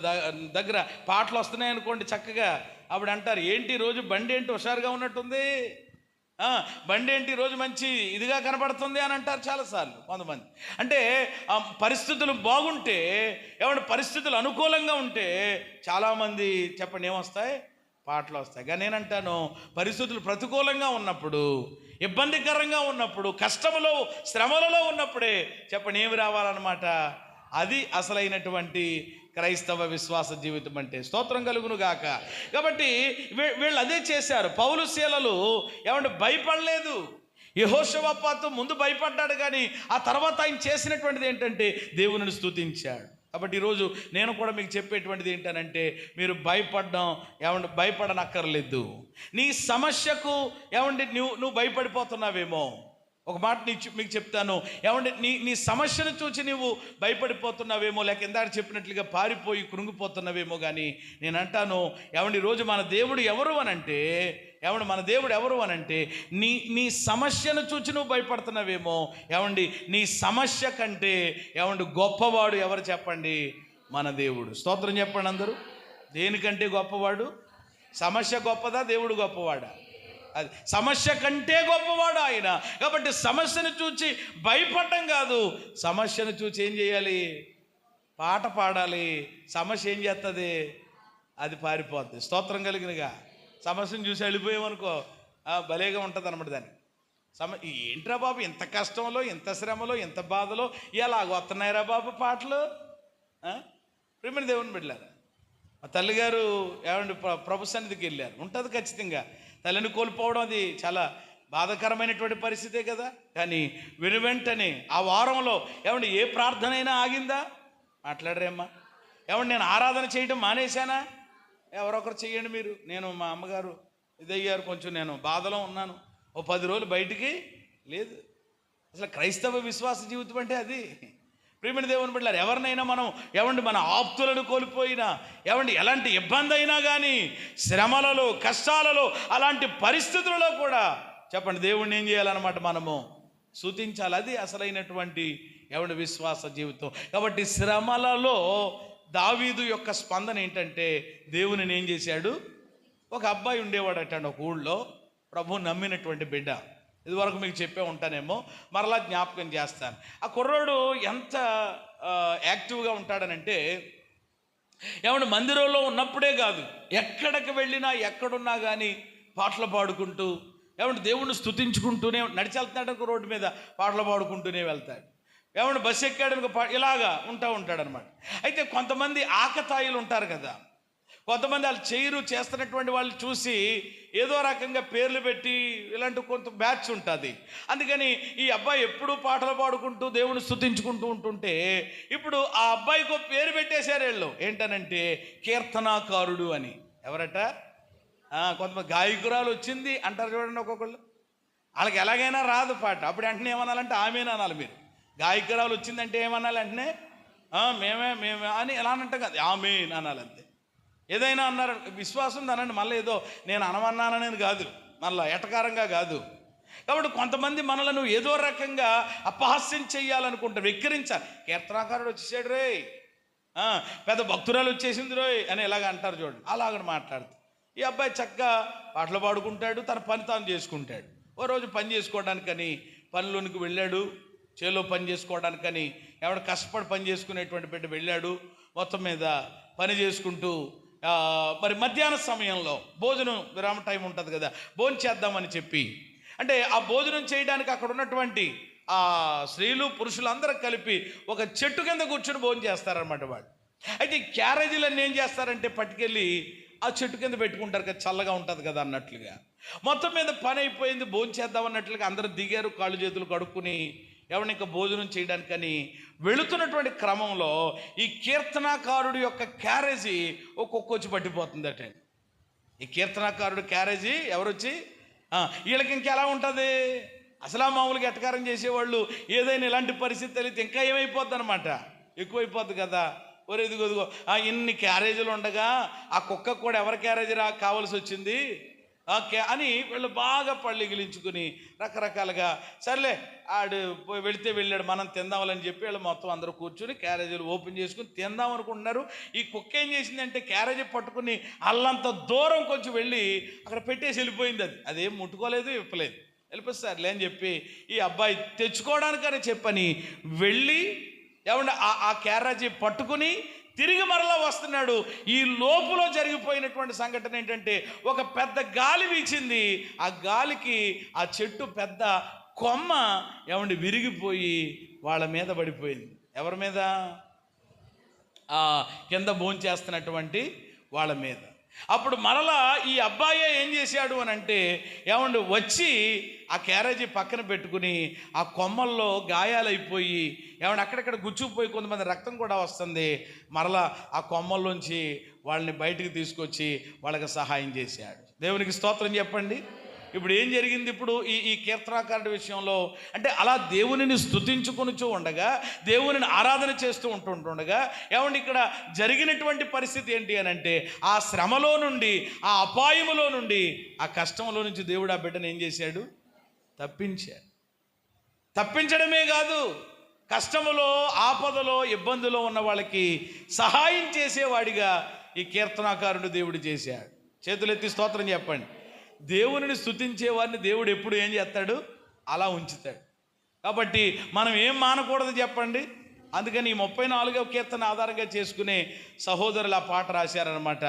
దగ్గర పాటలు వస్తున్నాయనుకోండి చక్కగా, అప్పుడు అంటారు ఏంటి రోజు బండి ఏంటి హుషారుగా ఉన్నట్టుంది, బండి ఏంటి రోజు మంచి ఇదిగా కనబడుతుంది అని అంటారు చాలాసార్లు కొంతమంది. అంటే పరిస్థితులు బాగుంటే ఏమంటే పరిస్థితులు అనుకూలంగా ఉంటే చాలామంది చెప్పండి ఏమొస్తాయి? పాటలు వస్తాయి. కానీ నేనంటాను పరిస్థితులు ప్రతికూలంగా ఉన్నప్పుడు, ఇబ్బందికరంగా ఉన్నప్పుడు, కష్టములో శ్రమలలో ఉన్నప్పుడే చెప్పండి ఏమి రావాలన్నమాట? అది అసలైనటువంటి క్రైస్తవ విశ్వాస జీవితం అంటే. స్తోత్రం కలుగును గాక. కాబట్టి వీళ్ళు అదే చేశారు. పౌలు శీలలు ఏమంటే భయపడలేదు. యెహోషాపాతు ముందు భయపడ్డాడు, కానీ ఆ తర్వాత ఆయన చేసినటువంటిది ఏంటంటే దేవునిని స్తుతించాడు. కాబట్టి ఈరోజు నేను కూడా మీకు చెప్పేటువంటిది ఏంటనంటే మీరు భయపడనక్కర్లేదు. నీ సమస్యకు ఏమండి నువ్వు భయపడిపోతున్నావేమో. ఒక మాట మీకు చెప్తాను. ఏమంటే నీ సమస్యను చూసి నువ్వు భయపడిపోతున్నావేమో, లేక ఇందాక చెప్పినట్లుగా పారిపోయి కృంగిపోతున్నావేమో. కానీ నేను అంటాను ఏమండి ఈరోజు మన దేవుడు ఎవరు అనంటే మన దేవుడు ఎవరు అనంటే నీ సమస్యను చూచి నువ్వు భయపడుతున్నావేమో. ఏమండి నీ సమస్య కంటే ఏమండి గొప్పవాడు ఎవరు చెప్పండి? మన దేవుడు. స్తోత్రం చెప్పండి అందరూ. దేనికంటే గొప్పవాడు? సమస్య గొప్పదా? దేవుడు గొప్పవాడా? అది సమస్య కంటే గొప్పవాడు ఆయన. కాబట్టి సమస్యను చూచి భయపడటం కాదు, సమస్యను చూచి ఏం చేయాలి? పాట పాడాలి. సమస్య ఏం చేస్తుంది? అది పారిపోద్ది. స్తోత్రం కలిగినగా. సమస్యను చూసి వెళ్ళిపోయామనుకో భలేగా ఉంటుంది అన్నమాట. దాన్ని ఏంట్రా బాబు ఇంత కష్టంలో, ఇంత శ్రమలో, ఇంత బాధలో ఎలాగ వస్తున్నాయిరా బాబు పాటలు? ప్రియమైన దేవుని బిడ్డలారా, మా తల్లిగారు ఏమండి ప్రభు సన్నిధికి వెళ్ళారు. ఉంటుంది ఖచ్చితంగా. తల్లిని కోల్పోవడం అది చాలా బాధాకరమైనటువంటి పరిస్థితే కదా. కానీ వెంటనే ఆ వారంలో ఏమండి ఏ ప్రార్థన అయినా ఆగిందా? మాట్లాడరేమ్మా. ఏమండి నేను ఆరాధన చేయడం మానేశానా? ఎవరొకరు చెయ్యండి మీరు. నేను మా అమ్మగారు ఇదయ్యారు, కొంచెం నేను బాధలో ఉన్నాను, ఓ 10 రోజులు బయటికి లేదు. అసలు క్రైస్తవ విశ్వాస జీవితం అంటే అది. ప్రియమైన దేవుని బిడ్డలారా, ఎవరినైనా మనం ఏమండి మన ఆప్తులను కోల్పోయినా, ఏమండి ఎలాంటి ఇబ్బంది అయినా కానీ, శ్రమలలో కష్టాలలో అలాంటి పరిస్థితులలో కూడా చెప్పండి దేవుణ్ణి ఏం చేయాలన్నమాట? మనము స్తుతించాలి. అది అసలైనటువంటి ఏమండి విశ్వాస జీవితం. కాబట్టి శ్రమలలో దావీదు యొక్క స్పందన ఏంటంటే దేవునిని ఏం చేశాడు? ఒక అబ్బాయి ఉండేవాడట ఒక ఊళ్ళో, ప్రభు నమ్మినటువంటి బిడ్డ. ఇదివరకు మీకు చెప్పే ఉంటానేమో, మరలా జ్ఞాపకం చేస్తాను. ఆ కుర్రోడు ఎంత యాక్టివ్గా ఉంటాడనంటే ఏమంటే మందిరంలో ఉన్నప్పుడే కాదు, ఎక్కడికి వెళ్ళినా ఎక్కడున్నా కానీ పాటలు పాడుకుంటూ ఏమంటే దేవుణ్ణి స్తుతించుకుంటూనే నడిచెళ్తాడు. రోడ్డు మీద పాటలు పాడుకుంటూనే వెళ్తాడు. ఏమంటే బస్సు ఎక్కాడు ఇలాగా ఉంటాడనమాట. అయితే కొంతమంది ఆకతాయిలు ఉంటారు కదా, కొంతమంది వాళ్ళు చేస్తున్నటువంటి వాళ్ళు చూసి ఏదో రకంగా పేర్లు పెట్టి ఇలాంటి కొంత బ్యాచ్ ఉంటుంది. అందుకని ఈ అబ్బాయి ఎప్పుడూ పాటలు పాడుకుంటూ దేవుని స్తుతించుకుంటూ ఉంటుంటే ఇప్పుడు ఆ అబ్బాయికి పేరు పెట్టేశారు వీళ్ళు. ఏంటనంటే కీర్తనాకారుడు అని. ఎవరట? కొంతమంది గాయకురాలు వచ్చింది అంటారు చూడండి ఒక్కొక్కళ్ళు. వాళ్ళకి ఎలాగైనా రాదు పాట, అప్పుడు వెంటనే ఏమనాలంటే ఆమెను అనాలి. మీరు గాయకురాలు వచ్చిందంటే ఏమనాలి వెంటనే మేమే అని ఎలా అంటాం కదా, ఆమెన్ అనాలి అంతే. ఏదైనా అన్నారు విశ్వాసం అనండి, మళ్ళీ ఏదో నేను అనమన్నాననేది కాదు, మళ్ళీ ఎటకారంగా కాదు. కాబట్టి కొంతమంది మనలను ఏదో రకంగా అపహాస్యం చేయాలనుకుంటారు, వెక్కిరించాలి. కీర్తనాకారుడు వచ్చేసాడు రే, పెద్ద భక్తురాలు వచ్చేసింది రోయ్ అని ఇలాగ అంటారు చూడండి, అలాగ మాట్లాడుతారు. ఈ అబ్బాయి చక్కగా పాటలు పాడుకుంటాడు, తన పని తాను చేసుకుంటాడు. ఓ రోజు పని చేసుకోవడానికని పనిలోనికి వెళ్ళాడు, చేలో పని చేసుకోవడానికని ఎవడ కష్టపడి పని చేసుకునేటువంటి బిడ్డ వెళ్ళాడు. మొత్తం మీద పని చేసుకుంటూ మరి మధ్యాహ్న సమయంలో భోజనం విరామ టైం ఉంటుంది కదా, భోజనం చేద్దామని చెప్పి, అంటే ఆ భోజనం చేయడానికి అక్కడ ఉన్నటువంటి ఆ స్త్రీలు పురుషులు అందరూ కలిపి ఒక చెట్టు కింద కూర్చొని భోజనం చేస్తారనమాట వాళ్ళు. అయితే ఈ క్యారేజీలన్నీ ఏం చేస్తారంటే పట్టుకెళ్ళి ఆ చెట్టు కింద పెట్టుకుంటారు కదా, చల్లగా ఉంటుంది కదా అన్నట్లుగా. మొత్తం మీద పని అయిపోయింది, భోజనం చేద్దాం అన్నట్లుగా అందరూ దిగారు, కాళ్ళు చేతులు కడుక్కుని ఎవరిని ఇంకా భోజనం చేయడానికని వెళుతున్నటువంటి క్రమంలో ఈ కీర్తనాకారుడు యొక్క క్యారేజీ ఒక్కొక్కొచ్చి పట్టిపోతుందట. ఈ కీర్తనాకారుడు క్యారేజీ ఎవరొచ్చి వీళ్ళకి ఇంకెలా ఉంటుంది, అసలు మామూలుగా ఎటకారం చేసేవాళ్ళు ఏదైనా ఇలాంటి పరిస్థితి తెలియతే ఇంకా ఏమైపోద్ది అనమాట, ఎక్కువైపోద్ది కదా. ఒరే ఇదిగో ఇన్ని క్యారేజీలు ఉండగా ఆ కుక్కకు కూడా ఎవరి క్యారేజీ కావాల్సి వచ్చింది అని వీళ్ళు బాగా పళ్ళిగిలించుకుని రకరకాలుగా సర్లే ఆడు వెళితే వెళ్ళాడు మనం తిందామని చెప్పి వీళ్ళు మొత్తం అందరూ కూర్చుని క్యారేజీలు ఓపెన్ చేసుకుని తిందాం అనుకుంటున్నారు. ఈ కుక్క ఏం చేసిందంటే క్యారేజీ పట్టుకుని అల్లంత దూరం కొంచెం వెళ్ళి అక్కడ పెట్టేసి వెళ్ళిపోయింది. అదేం ముట్టుకోలేదు, ఇప్పలేదు, వెళ్ళిపోతారులే అని చెప్పి ఈ అబ్బాయి తెచ్చుకోవడానికని చెప్పని వెళ్ళి ఏమన్నా ఆ క్యారేజీ పట్టుకుని తిరిగి మరలా వస్తున్నాడు. ఈ లోపులో జరిగిపోయినటువంటి సంఘటన ఏంటంటే ఒక పెద్ద గాలి వీచింది, ఆ గాలికి ఆ చెట్టు పెద్ద కొమ్మ విరిగిపోయి వాళ్ళ మీద పడిపోయింది. ఎవరి మీద? ఆ కింద భోంచేస్తున్నటువంటి వాళ్ళ మీద. అప్పుడు మరలా ఈ అబ్బాయే ఏం చేశాడు అని అంటే వచ్చి ఆ క్యారేజీ పక్కన పెట్టుకుని ఆ కొమ్మల్లో గాయాలైపోయి అక్కడక్కడ గుచ్చుకుపోయి కొంతమంది రక్తం కూడా వస్తుంది. మరలా ఆ కొమ్మల్లోంచి వాళ్ళని బయటికి తీసుకొచ్చి వాళ్ళకి సహాయం చేశాడు. దేవునికి స్తోత్రం చెప్పండి. ఇప్పుడు ఏం జరిగింది? ఇప్పుడు ఈ కీర్తనాకారుడి విషయంలో అంటే అలా దేవునిని స్తుతించుకొనుచూ ఉండగా, దేవునిని ఆరాధన చేస్తూ ఉంటుండగా ఇక్కడ జరిగినటువంటి పరిస్థితి ఏంటి అని అంటే ఆ శ్రమలో నుండి, ఆ అపాయములో నుండి, ఆ కష్టంలో నుంచి దేవుడు ఆ బిడ్డను ఏం చేశాడు? తప్పించాడు. తప్పించడమే కాదు, కష్టములో, ఆపదలో, ఇబ్బందులో ఉన్న వాళ్ళకి సహాయం చేసేవాడిగా ఈ కీర్తనాకారుడు దేవుడు చేశాడు. చేతులెత్తి స్తోత్రం చెప్పండి. దేవునిని స్తుతించే వారిని దేవుడు ఎప్పుడు ఏం చేస్తాడు? అలా ఉంచుతాడు. కాబట్టి మనం ఏం మానకూడదు చెప్పండి. అందుకని ఈ 34వ కీర్తన ఆధారంగా చేసుకునే సహోదరులు ఆ పాట రాశారనమాట.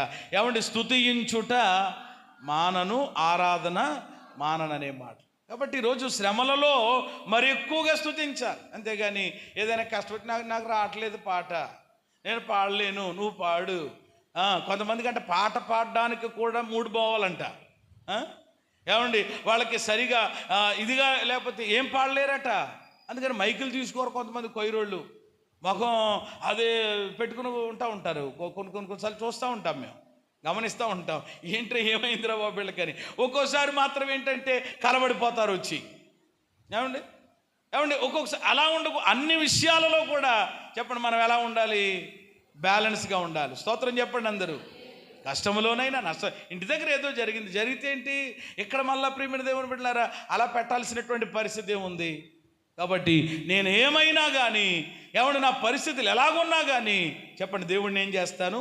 స్తుతించుట మానను, ఆరాధన మానననే మాట. కాబట్టి ఈరోజు శ్రమలలో మరి ఎక్కువగా స్తుతించాలి. అంతేగాని ఏదైనా కష్టపడి నాకు రావట్లేదు పాట, నేను పాడలేను, నువ్వు పాడు. కొంతమందికి అంటే పాట పాడడానికి కూడా మూడు పోవాలంట. వాళ్ళకి సరిగా ఇదిగా లేకపోతే ఏం పాడలేరట. అందుకని మైకులు తీసుకోరు కొంతమంది కొయ్యరోళ్ళు, ముఖం అదే పెట్టుకుని ఉంటారు. కొన్నిసార్లు చూస్తూ ఉంటాం, మేము గమనిస్తూ ఉంటాం. ఏంటో ఏమైందిరా బాబు వీళ్ళకని. ఒక్కోసారి మాత్రం ఏంటంటే కలబడిపోతారు వచ్చి. ఒక్కొక్కసారి అలా ఉండకు. అన్ని విషయాలలో కూడా చెప్పండి మనం ఎలా ఉండాలి? బ్యాలెన్స్గా ఉండాలి. స్తోత్రం చెప్పండి అందరూ. కష్టంలోనైనా నష్టం, ఇంటి దగ్గర ఏదో జరిగితే ఏంటి, ఇక్కడ మళ్ళా ప్రియమైన దేవుని బిడ్డలారా అలా పెట్టాల్సినటువంటి పరిస్థితి ఏముంది? కాబట్టి నేను ఏమైనా కానీ నా పరిస్థితులు ఎలాగున్నా కానీ చెప్పండి దేవుడిని ఏం చేస్తాను?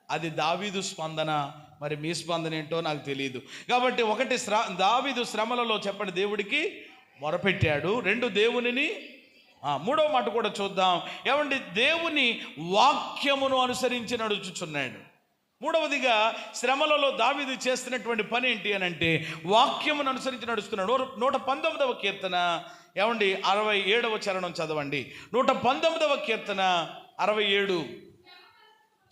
అది దావీదు స్పందన. మరి మీ స్పందన ఏంటో నాకు తెలియదు. కాబట్టి ఒకటి దావీదు శ్రమలలో చెప్పండి దేవుడికి మొరపెట్టాడు. 2 దేవునిని, 3వ మాట కూడా చూద్దాం. దేవుని వాక్యమును అనుసరించి నడుచుచున్నాడు. 3వదిగా శ్రమలలో దావీదు చేస్తున్నటువంటి పని ఏంటి అని అంటే వాక్యమును అనుసరించి నడుస్తున్నాడు. 119వ కీర్తన 67వ చరణం చదవండి. 119వ కీర్తన 67.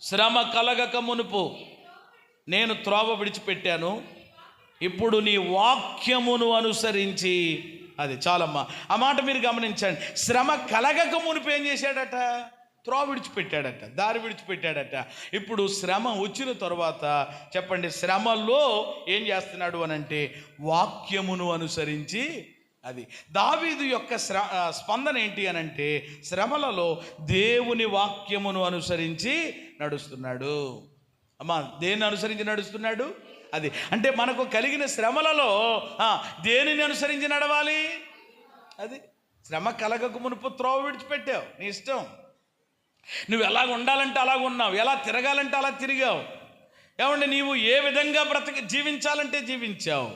శ్రమ కలగక మునుపు నేను త్రోవ విడిచిపెట్టాను, ఇప్పుడు నీ వాక్యమును అనుసరించి. అది చాలమ్మా, ఆ మాట మీరు గమనించండి. శ్రమ కలగక మునుపు ఏం చేశాడట? విడిచిపెట్టాడట, దారి విడిచిపెట్టాడట. ఇప్పుడు శ్రమ వచ్చిన తర్వాత చెప్పండి, శ్రమలో ఏం చేస్తున్నాడు అనంటే వాక్యమును అనుసరించి. అది దావీదు యొక్క స్పందన ఏంటి అనంటే శ్రమలలో దేవుని వాక్యమును అనుసరించి నడుస్తున్నాడు. అమ్మా, దేన్ని అనుసరించి నడుస్తున్నాడు? అది అంటే మనకు కలిగిన శ్రమలలో దేనిని అనుసరించి నడవాలి? అది శ్రమ కలగక మునుపు త్రోవ విడిచిపెట్టావు, నీ ఇష్టం. నువ్వు ఎలాగ ఉండాలంటే అలాగ ఉన్నావు, ఎలా తిరగాలంటే అలా తిరిగావు. ఏమంటే నీవు ఏ విధంగా జీవించాలంటే జీవించావు.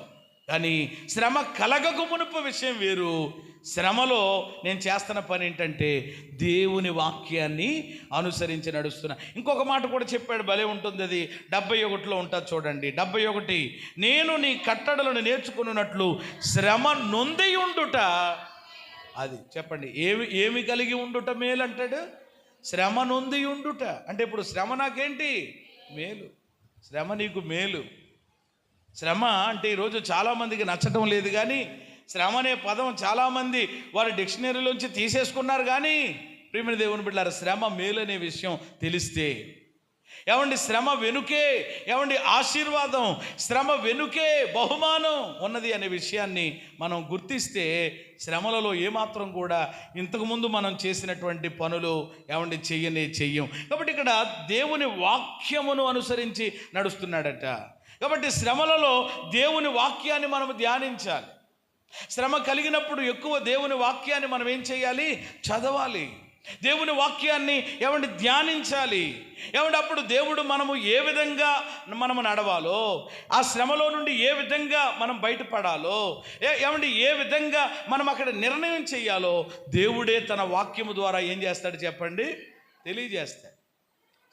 కానీ శ్రమ కలగక మునుపు విషయం వేరు. శ్రమలో నేను చేస్తున్న పని ఏంటంటే దేవుని వాక్యాన్ని అనుసరించి నడుస్తున్నా. ఇంకొక మాట కూడా చెప్పాడు, భలే ఉంటుంది. అది 71లో ఉంటుంది చూడండి. 71, నేను నీ కట్టడలను నేర్చుకున్నట్లు శ్రమ నొంది ఉండుట. అది చెప్పండి, ఏమి కలిగి ఉండుట మేలు అంటాడు? శ్రమ నొంది ఉండుట. అంటే ఇప్పుడు శ్రమ నాకేంటి? మేలు. శ్రమ నీకు మేలు. శ్రమ అంటే ఈరోజు చాలామందికి నచ్చటం లేదు. కానీ శ్రమ అనే పదం చాలామంది వారి డిక్షనరీలోంచి తీసేసుకున్నారు. కానీ ప్రియమైన దేవుని బిడ్డలారా, శ్రమ మేలు అనే విషయం తెలిస్తే, ఏమండి శ్రమ వెనుకే ఏమండి ఆశీర్వాదం, శ్రమ వెనుకే బహుమానం ఉన్నది అనే విషయాన్ని మనం గుర్తిస్తే శ్రమలలో ఏమాత్రం కూడా ఇంతకుముందు మనం చేసినటువంటి పనులు ఏమండి చెయ్యం. కాబట్టి ఇక్కడ దేవుని వాక్యమును అనుసరించి నడుస్తున్నాడట. కాబట్టి శ్రమలలో దేవుని వాక్యాన్ని మనం ధ్యానించాలి. శ్రమ కలిగినప్పుడు ఎక్కువ దేవుని వాక్యాన్ని మనం ఏం చేయాలి? చదవాలి. దేవుని వాక్యాన్ని ఏమంటే ధ్యానించాలి. ఏమంటే అప్పుడు దేవుడు మనము ఏ విధంగా మనము నడవాలో, ఆ శ్రమలో నుండి ఏ విధంగా మనం బయటపడాలో, ఏమంటే ఏ విధంగా మనం అక్కడ నిర్ణయం చేయాలో దేవుడే తన వాక్యము ద్వారా ఏం చేస్తాడు చెప్పండి? తెలియజేస్తాడు.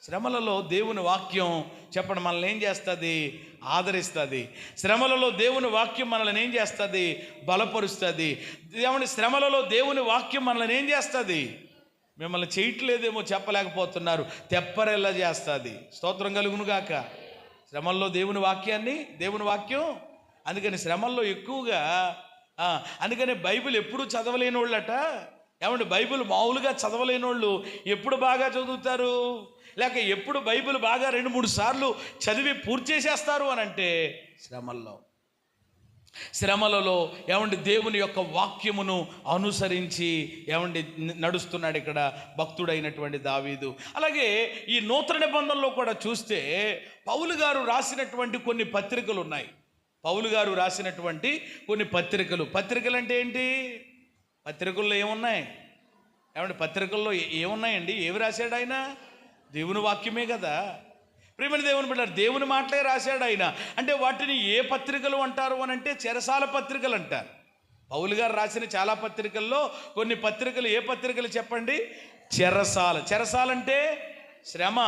శ్రమలలో దేవుని వాక్యం చెప్పండి మనల్ని ఏం చేస్తుంది? ఆదరిస్తుంది. శ్రమలలో దేవుని వాక్యం మనల్ని ఏం చేస్తుంది? బలపరుస్తుంది. ఏమంటే శ్రమలలో దేవుని వాక్యం మనల్ని ఏం చేస్తుంది? మిమ్మల్ని చేయట్లేదేమో చెప్పలేకపోతున్నారు, తెప్పరెల్లా చేస్తుంది. స్తోత్రం కలుగును గాక. శ్రమల్లో దేవుని వాక్యం అందుకని శ్రమల్లో ఎక్కువగా అందుకని బైబిల్ ఎప్పుడు చదవలేని వాళ్ళట. ఏమంటే బైబిల్ మామూలుగా చదవలేని వాళ్ళు ఎప్పుడు బాగా చదువుతారు? లేక ఎప్పుడు బైబిల్ బాగా 2-3 సార్లు చదివి పూర్తి చేసేస్తారు అని అంటే శ్రమలలో ఏమండి దేవుని యొక్క వాక్యమును అనుసరించి ఏమండి నడుస్తున్నాడు ఇక్కడ భక్తుడైనటువంటి దావీదు. అలాగే ఈ నూతన నిబంధనలో కూడా చూస్తే పౌలు గారు రాసినటువంటి కొన్ని పత్రికలు ఉన్నాయి. పౌలు గారు రాసినటువంటి కొన్ని పత్రికలు అంటే ఏంటి? పత్రికల్లో ఏమున్నాయి? ఏమంటే పత్రికల్లో ఏమున్నాయండి? ఏవి రాశాడు ఆయన? దేవుని వాక్యమే కదా. ప్రియమైన దేవుని బిడ్డలారా, దేవుని మాటలే రాశాడు ఆయన. అంటే వాటిని ఏ పత్రికలు అంటారు అని అంటే చెరసాల పత్రికలు అంటారు. పౌలు గారు రాసిన చాలా పత్రికల్లో కొన్ని పత్రికలు ఏ పత్రికలు చెప్పండి? చెరసాలంటే శ్రమ,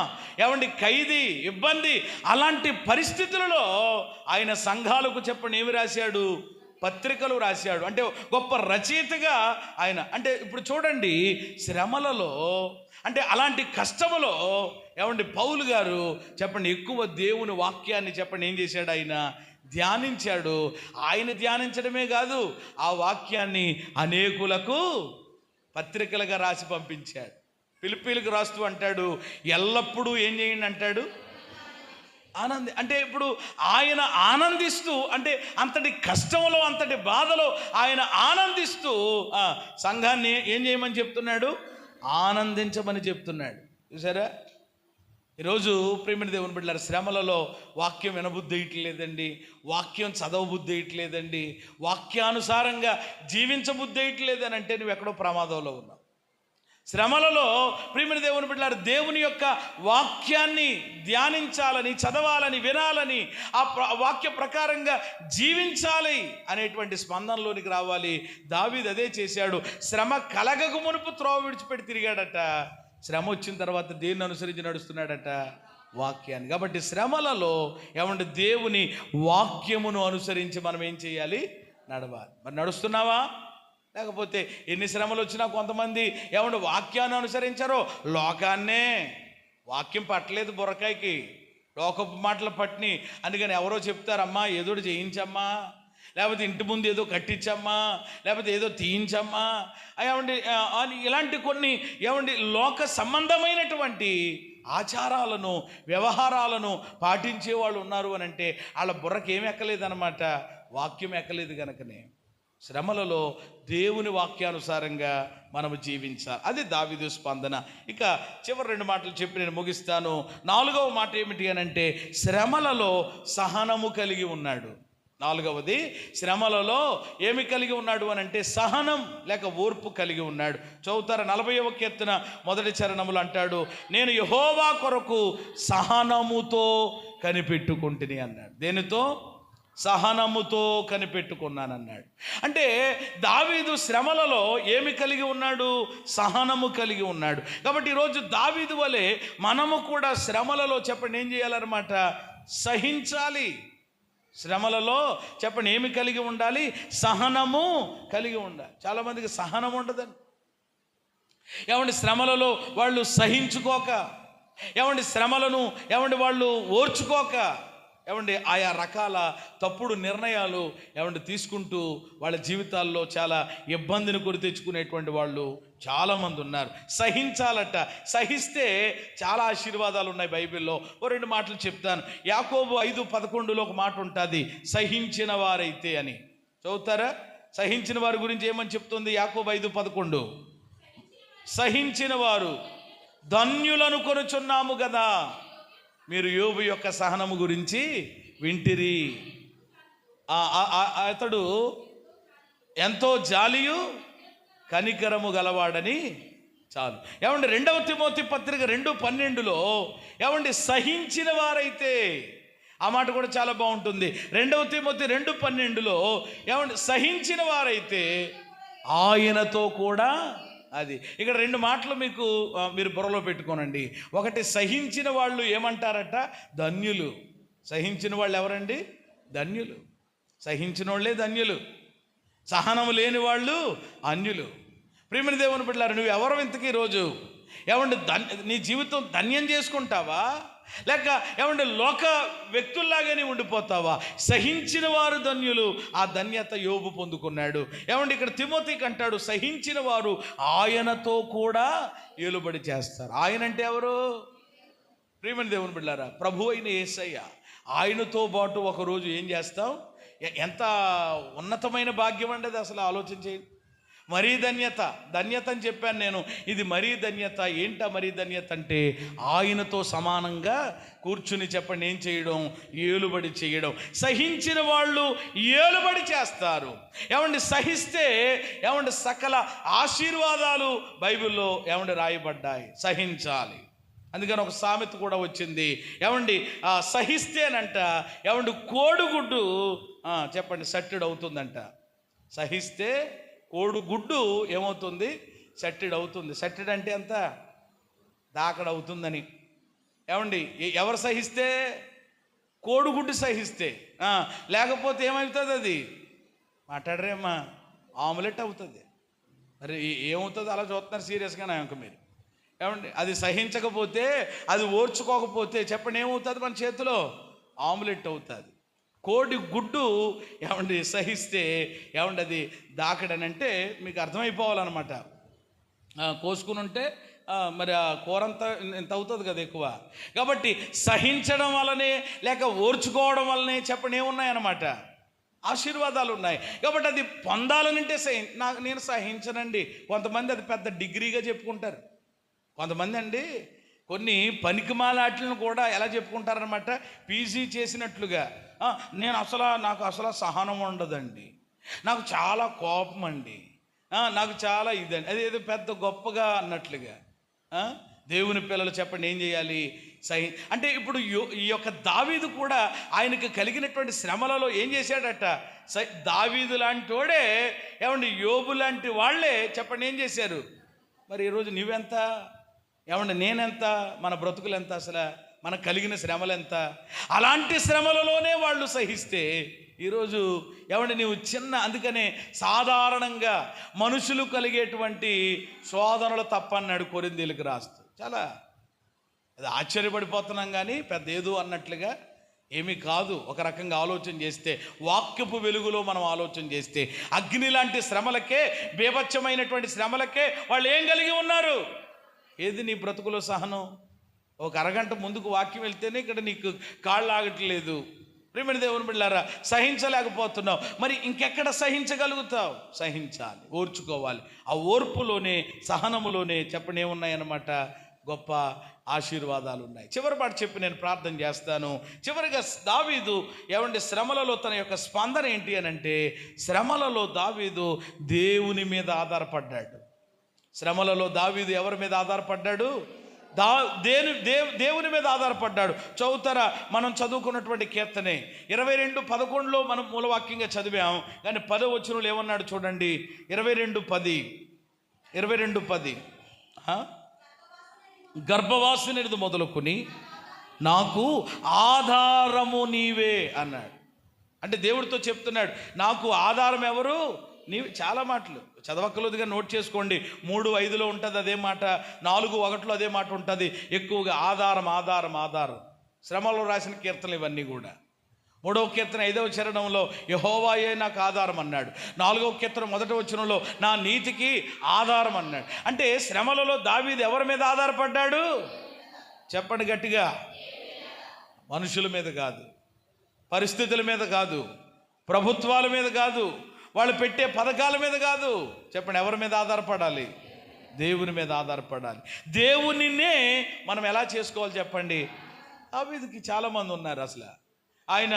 ఏమండి ఖైదీ, ఇబ్బంది, అలాంటి పరిస్థితులలో ఆయన సంఘాలకు చెప్పండి ఏమి రాశాడు? పత్రికలు రాశాడు. అంటే గొప్ప రచయితగా ఆయన. అంటే ఇప్పుడు చూడండి, శ్రమలలో అంటే అలాంటి కష్టములో ఏమండి పౌలు గారు చెప్పండి ఎక్కువ దేవుని వాక్యాన్ని చెప్పండి ఏం చేశాడు? ఆయన ధ్యానించాడు. ఆయన ధ్యానించడమే కాదు, ఆ వాక్యాన్ని అనేకులకు పత్రికలుగా రాసి పంపించాడు. ఫిలిప్పీలకు రాస్తూ అంటాడు, ఎల్లప్పుడూ ఏం చేయండి అంటాడు? అంటే ఇప్పుడు ఆయన ఆనందిస్తూ, అంటే అంతటి కష్టంలో అంతటి బాధలో ఆయన ఆనందిస్తూ సంఘాన్ని ఏం చేయమని చెప్తున్నాడు? ఆనందించమని చెప్తున్నాడు. చూసారా? ఈరోజు ప్రియమైన దేవుని బిడ్డలారా, శ్రమలలో వాక్యం వినబుద్ధి వేయట్లేదండి, వాక్యం చదవబుద్ధి వేయట్లేదండి, వాక్యానుసారంగా జీవించబుద్ధి వేయట్లేదని అంటే నువ్వు ఎక్కడో ప్రమాదంలో ఉన్నావు. శ్రమలలో ప్రియమైన దేవుని బిడ్డలారా, దేవుని యొక్క వాక్యాన్ని ధ్యానించాలని, చదవాలని, వినాలని, ఆ వాక్య ప్రకారంగా జీవించాలి అనేటువంటి స్పందనలోనికి రావాలి. దావీదు అదే చేశాడు. శ్రమ కలగక మునుపు త్రోవ విడిచిపెట్టి తిరిగాడట. శ్రమ వచ్చిన తర్వాత దేన్ని అనుసరించి నడుస్తున్నాడట? వాక్యాన్ని. కాబట్టి శ్రమలలో ఏమంటే దేవుని వాక్యమును అనుసరించి మనం ఏం చేయాలి? నడవాలి. మరి నడుస్తున్నావా? లేకపోతే ఎన్ని శ్రమలు వచ్చినా కొంతమంది ఏమంటే వాక్యాన్ని అనుసరించారో లోకాన్నే. వాక్యం పట్టలేదు బుర్రకాయకి, లోకపు మాటలు పట్టిని. అందుకని ఎవరో చెప్తారమ్మా ఎదుడు చేయించమ్మా, లేకపోతే ఇంటి ముందు ఏదో కట్టించమ్మా, లేకపోతే ఏదో తీయించమ్మా, ఏమండి అని ఇలాంటి కొన్ని ఏమండి లోక సంబంధమైనటువంటి ఆచారాలను వ్యవహారాలను పాటించే వాళ్ళు ఉన్నారు అని అంటే వాళ్ళ బుర్రకి ఏమి ఎక్కలేదన్నమాట, వాక్యం ఎక్కలేదు కనుకనే. శ్రమలలో దేవుని వాక్యానుసారంగా మనము జీవించాలి. అది దావీదు స్పందన. ఇక చివరి 2 మాటలు చెప్పి నేను ముగిస్తాను. 4వ మాట ఏమిటి అని అంటే శ్రమలలో సహనము కలిగి ఉన్నాడు. 4వది శ్రమలలో ఏమి కలిగి ఉన్నాడు అని అంటే సహనం లేక ఓర్పు కలిగి ఉన్నాడు. చదువుతారా 40వ కీర్తన మొదటి చరణములు అంటాడు, నేను యెహోవా కొరకు సహనముతో కనిపెట్టుకుంటుని అన్నాడు. దేనితో? సహనముతో కనిపెట్టుకున్నానన్నాడు. అంటే దావీదు శ్రమలలో ఏమి కలిగి ఉన్నాడు? సహనము కలిగి ఉన్నాడు. కాబట్టి ఈరోజు దావీదు వలె మనము కూడా శ్రమలలో చెప్పండి ఏం చేయాలన్నమాట? సహించాలి. శ్రమలలో చెప్పండి ఏమి కలిగి ఉండాలి? సహనము కలిగి ఉండాలి. చాలామందికి సహనం ఉండదండి. ఏమండి శ్రమలలో వాళ్ళు సహించుకోక, ఏమండి శ్రమలను ఏమండి వాళ్ళు ఓర్చుకోక, ఏమండి ఆయా రకాల తప్పుడు నిర్ణయాలు ఏమండి తీసుకుంటూ వాళ్ళ జీవితాల్లో చాలా ఇబ్బందిని కొని తెచ్చుకునేటువంటి వాళ్ళు చాలామంది ఉన్నారు. సహించాలట. సహిస్తే చాలా ఆశీర్వాదాలు ఉన్నాయి బైబిల్లో. 2 మాటలు చెప్తాను. యాకోబు 5:11 ఒక మాట ఉంటుంది, సహించిన వారైతే అని. చదువుతారా? సహించిన వారి గురించి ఏమని చెప్తుంది యాకోబు 5:11? సహించిన వారు ధన్యులను కొనుచున్నాము కదా. మీరు యోబు యొక్క సహనము గురించి వింటిరి. అతడు ఎంతో జాలియు కనికరము గలవాడని చాలు. ఏమండి 2వ తిమోతి పత్రిక 2:12 ఏమండి సహించిన వారైతే, ఆ మాట కూడా చాలా బాగుంటుంది. 2వ తిమోతి 2:12 ఏమండి సహించిన వారైతే ఆయనతో కూడా. అది ఇక్కడ 2 మాటలు మీరు బుర్రలో పెట్టుకోనండి. ఒకటి, సహించిన వాళ్ళు ఏమంటారట? ధన్యులు. సహించిన వాళ్ళు ఎవరండి? ధన్యులు. సహించిన వాళ్ళే ధన్యులు. సహనము లేని వాళ్ళు అన్యులు. ప్రియమైన దేవుని బిడ్డలారా, నువ్వు ఎవరు ఇంతకీ రోజు? ఏమండి నీ జీవితం ధన్యం చేసుకుంటావా, లేక ఏమంటే లోక వ్యక్తుల్లాగానే ఉండిపోతావా? సహించిన వారు ధన్యులు. ఆ ధన్యత యోబు పొందుకున్నాడు. ఏమంటే ఇక్కడ తిమోతికి అంటాడు, సహించిన వారు ఆయనతో కూడా ఏలుబడి చేస్తారు. ఆయన అంటే ఎవరు? ప్రియమైన దేవుని బిడ్డలారా, ప్రభు అయిన యేసయ్య. ఆయనతో పాటు ఒకరోజు ఏం చేస్తాం? ఎంత ఉన్నతమైన భాగ్యం అండి అది. అసలు ఆలోచించేయండి. మరీ ధన్యత అని చెప్పాను నేను. ఇది మరీ ధన్యత. ఏంటా మరీ ధన్యత అంటే ఆయనతో సమానంగా కూర్చుని చెప్పండి ఏం చేయడం? ఏలుబడి చేయడం. సహించిన వాళ్ళు ఏలుబడి చేస్తారు. ఏమండి సహిస్తే ఏమండి సకల ఆశీర్వాదాలు బైబిల్లో ఏమండి రాయబడ్డాయి. సహించాలి. అందుకని ఒక సామెత కూడా వచ్చింది. ఏమండి సహిస్తేనంట ఏమండి కోడిగుడ్డు చెప్పండి సట్టెడు అవుతుందంట. సహిస్తే కోడిగుడ్డు ఏమవుతుంది? సట్టెడు అవుతుంది. సట్టెడు అంటే ఎంత? దాకడ అవుతుందని. ఏమండి ఎవరు సహిస్తే? కోడిగుడ్డు సహిస్తే. లేకపోతే ఏమవుతుంది? అది మాట్లాడరేమ్మా, ఆమ్లెట్ అవుతుంది. మరి ఏమవుతుంది? అలా చూస్తున్నారు సీరియస్గానే ఇంక మీరు. ఏమండి అది సహించకపోతే, అది ఓర్చుకోకపోతే చెప్పండి ఏమవుతుంది? మన చేతిలో ఆమ్లెట్ అవుతుంది. కోడి గుడ్డు ఏమండి సహిస్తే ఏమండి అది దాకడనంటే మీకు అర్థమైపోవాలన్నమాట. కోసుకుని ఉంటే మరి ఆ కూరంతా ఇంత అవుతుంది కదా ఎక్కువ. కాబట్టి సహించడం వల్లనే లేక ఓర్చుకోవడం వల్లనే చెప్పండి ఏమున్నాయన్నమాట? ఆశీర్వాదాలు ఉన్నాయి. కాబట్టి అది పొందాలనంటే నేను సహించనండి. కొంతమంది అది పెద్ద డిగ్రీగా చెప్పుకుంటారు. కొంతమంది అండి కొన్ని పనికిమాలాట్లను కూడా ఎలా చెప్పుకుంటారనమాట? పీజీ చేసినట్లుగా. నాకు అసలు సహనం ఉండదండి, నాకు చాలా కోపం అండి, నాకు చాలా ఇదండి. అది ఏదో పెద్ద గొప్పగా అన్నట్లుగా. దేవుని పిల్లలు చెప్పండి ఏం చేయాలి? అంటే ఇప్పుడు ఈ యొక్క దావీదు కూడా ఆయనకు కలిగినటువంటి శ్రమలలో ఏం చేశాడట? దావీదు లాంటి వాడే ఏమండి యోబు లాంటి వాళ్ళే చెప్పండి ఏం చేశారు? మరి ఈరోజు నువ్వెంత? ఏమండి నేనెంత? మన బ్రతుకులు ఎంత? అసలు మనకు కలిగిన శ్రమలు ఎంత? అలాంటి శ్రమలలోనే వాళ్ళు సహిస్తే ఈరోజు ఏమండి నీవు అందుకనే సాధారణంగా మనుషులు కలిగేటువంటి శోధనలు తప్పన్నాడు కొరింథీయులకు రాస్తూ. చాలా అది ఆశ్చర్యపడిపోతున్నాం కానీ పెద్ద ఏదో అన్నట్లుగా ఏమీ కాదు. ఒక రకంగా ఆలోచన చేస్తే, వాక్యపు వెలుగులో మనం ఆలోచన చేస్తే, అగ్ని లాంటి శ్రమలకే, బీభత్సమైనటువంటి శ్రమలకే వాళ్ళు ఏం కలిగి ఉన్నారు? ఏది నీ బ్రతుకులో సహనం? ఒక అరగంట ముందుకు వాక్యం వెళ్తేనే ఇక్కడ నీకు కాళ్ళు ఆగట్లేదు. ప్రియమైన దేవుని బిడ్డలారా, సహించలేకపోతున్నావు, మరి ఇంకెక్కడ సహించగలుగుతావు? సహించాలి, ఓర్చుకోవాలి. ఆ ఓర్పులోనే, సహనములోనే చెప్పండి ఏమున్నాయన్నమాట? గొప్ప ఆశీర్వాదాలు ఉన్నాయి. చివరి మాట చెప్పి నేను ప్రార్థన చేస్తాను. చివరిగా దావీదు శ్రమలలో తన యొక్క స్పందన ఏంటి అని అంటే, శ్రమలలో దావీదు దేవుని మీద ఆధారపడ్డాడు. శ్రమలలో దావీదు ఎవరి మీద ఆధారపడ్డాడు? దేవుని మీద ఆధారపడ్డాడు. చదువుతారా? మనం చదువుకున్నటువంటి కీర్తనే 22:11 మనం మూలవాక్యంగా చదివాం. కానీ 10వ వచనంలో ఏమన్నాడు చూడండి. 22:10 గర్భవాసినిది మొదలుకొని నాకు ఆధారము నీవే అన్నాడు. అంటే దేవుడితో చెప్తున్నాడు, నాకు ఆధారం ఎవరు? నీవు. చాలా మాటలు చదవక్కర్లేదుగా, నోట్ చేసుకోండి. 3:5 ఉంటుంది అదే మాట, 4:1 అదే మాట ఉంటుంది. ఎక్కువగా ఆధారం ఆధారం ఆధారం. శ్రమలో రాసిన కీర్తనలు ఇవన్నీ కూడా. 3వ కీర్తన 5వ చరణంలో యెహోవాయే నాకు ఆధారం అన్నాడు. 4వ కీర్తన 1వ వచనంలో నా నీతికి ఆధారం అన్నాడు. అంటే శ్రమలలో దావీదు ఎవరి మీద ఆధారపడ్డాడు? చెప్పండి గట్టిగా. మనుషుల మీద కాదు, పరిస్థితుల మీద కాదు, ప్రభుత్వాల మీద కాదు, వాళ్ళు పెట్టే పథకాల మీద కాదు. చెప్పండి ఎవరి మీద ఆధారపడాలి? దేవుని మీద ఆధారపడాలి. దేవునినే మనం ఎలా చేసుకోవాలి చెప్పండి? దావీదుకి చాలామంది ఉన్నారు. అసలు ఆయన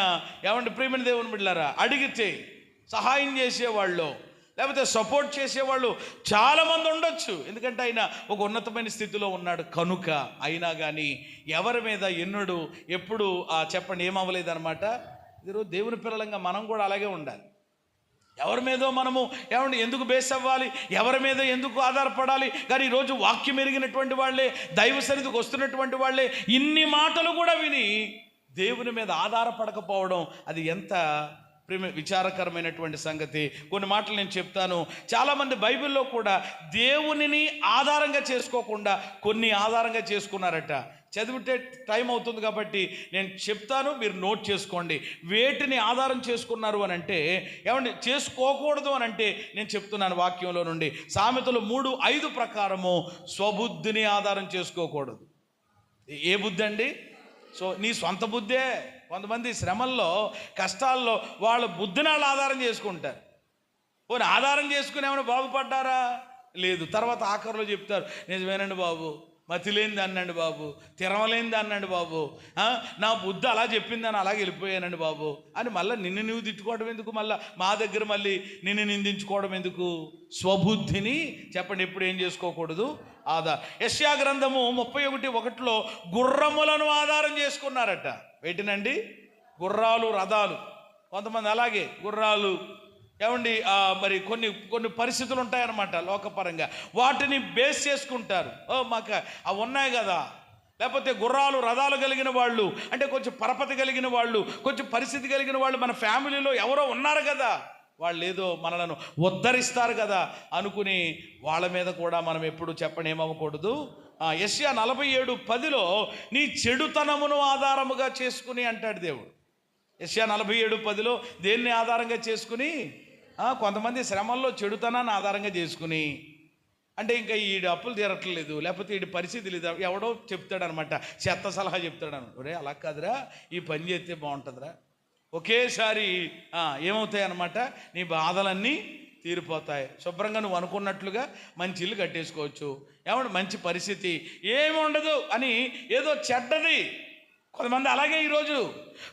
ప్రియమైన దేవుని బిడ్డలారా, అడిగితే సహాయం చేసేవాళ్ళు, లేకపోతే సపోర్ట్ చేసేవాళ్ళు చాలామంది ఉండొచ్చు. ఎందుకంటే ఆయన ఒక ఉన్నతమైన స్థితిలో ఉన్నాడు కనుక. అయినా కానీ ఎవరి మీద ఎప్పుడు చెప్పండి ఏమవ్వలేదన్నమాట. ఈరోజు దేవుని పిల్లలంగా మనం కూడా అలాగే ఉండాలి. ఎవరి మీదో మనము ఎందుకు బేస్ అవ్వాలి? ఎవరి మీద ఎందుకు ఆధారపడాలి? కానీ ఈరోజు వాక్యం ఎరిగినటువంటి వాళ్ళే, దైవ సన్నిధికి వస్తున్నటువంటి వాళ్ళే ఇన్ని మాటలు కూడా విని దేవుని మీద ఆధారపడకపోవడం అది ఎంత విచారకరమైనటువంటి సంగతి. కొన్ని మాటలు నేను చెప్తాను. చాలామంది బైబిల్లో కూడా దేవునిని ఆధారంగా చేసుకోకుండా కొన్ని ఆధారంగా చేసుకున్నారట. చదివితే టైం అవుతుంది కాబట్టి నేను చెప్తాను, మీరు నోట్ చేసుకోండి. వేటిని ఆధారం చేసుకున్నారు అని అంటే, చేసుకోకూడదు అని అంటే నేను చెప్తున్నాను వాక్యంలో నుండి. సామెతలు 3:5 ప్రకారము స్వబుద్ధిని ఆధారం చేసుకోకూడదు. ఏ బుద్ధి అండి? నీ సొంత బుద్ధే. కొంతమంది శ్రమల్లో, కష్టాల్లో వాళ్ళ బుద్ధిని వాళ్ళు ఆధారం చేసుకుంటారు. పోనీ ఆధారం చేసుకుని ఏమైనా బాగుపడ్డారా? లేదు. తర్వాత ఆఖరిలో చెప్తారు, నిజమేనండి బాబు, మతిలేనిది అన్నాడు బాబు, తిరమలేనిది అన్నాడు బాబు, నా బుద్ధి అలా చెప్పిందని అలాగే వెళ్ళిపోయానండి బాబు అని మళ్ళీ నిన్ను నువ్వు తిట్టుకోవడం ఎందుకు? మళ్ళీ మా దగ్గర మళ్ళీ నిన్ను నిందించుకోవడం ఎందుకు? స్వబుద్ధిని చెప్పండి ఎప్పుడు ఏం చేసుకోకూడదు? యెషయా గ్రంథము 31:1 గుర్రములను ఆధారం చేసుకున్నారట. వేటినండి? గుర్రాలు, రథాలు. కొంతమంది అలాగే గుర్రాలు మరి కొన్ని పరిస్థితులు ఉంటాయన్నమాట లోకపరంగా, వాటిని బేస్ చేసుకుంటారు. మాకు అవి ఉన్నాయి కదా. లేకపోతే గుర్రాలు, రథాలు కలిగిన వాళ్ళు అంటే కొంచెం పరపతి కలిగిన వాళ్ళు, కొంచెం పరిస్థితి కలిగిన వాళ్ళు మన ఫ్యామిలీలో ఎవరో ఉన్నారు కదా, వాళ్ళు ఏదో మనలను ఉద్ధరిస్తారు కదా అనుకుని వాళ్ళ మీద కూడా మనం ఎప్పుడు చెప్పండి ఏమవ్వకూడదు. యెషయా 47:10 నీ చెడుతనమును ఆధారముగా చేసుకుని అంటాడు దేవుడు. యెషయా 47:10 దేన్ని ఆధారంగా చేసుకుని? కొంతమంది శ్రమల్లో చెడుతనాన్ని ఆధారంగా చేసుకుని, అంటే ఇంకా ఈడు అప్పులు తీరట్లేదు, లేకపోతే ఈడి పరిస్థితి లేదు, ఎవడో చెప్తాడనమాట, చెత్త సలహా చెప్తాడనమాట. ఒరే అలా కాదురా, ఈ పని చేస్తే బాగుంటుందిరా, ఒకేసారి ఏమవుతాయి అన్నమాట, నీ బాధలన్నీ తీరిపోతాయి, శుభ్రంగా నువ్వు అనుకున్నట్లుగా మంచి ఇల్లు కట్టేసుకోవచ్చు, మంచి పరిస్థితి ఏమి ఉండదు అని ఏదో చెడ్డది. కొంతమంది అలాగే ఈరోజు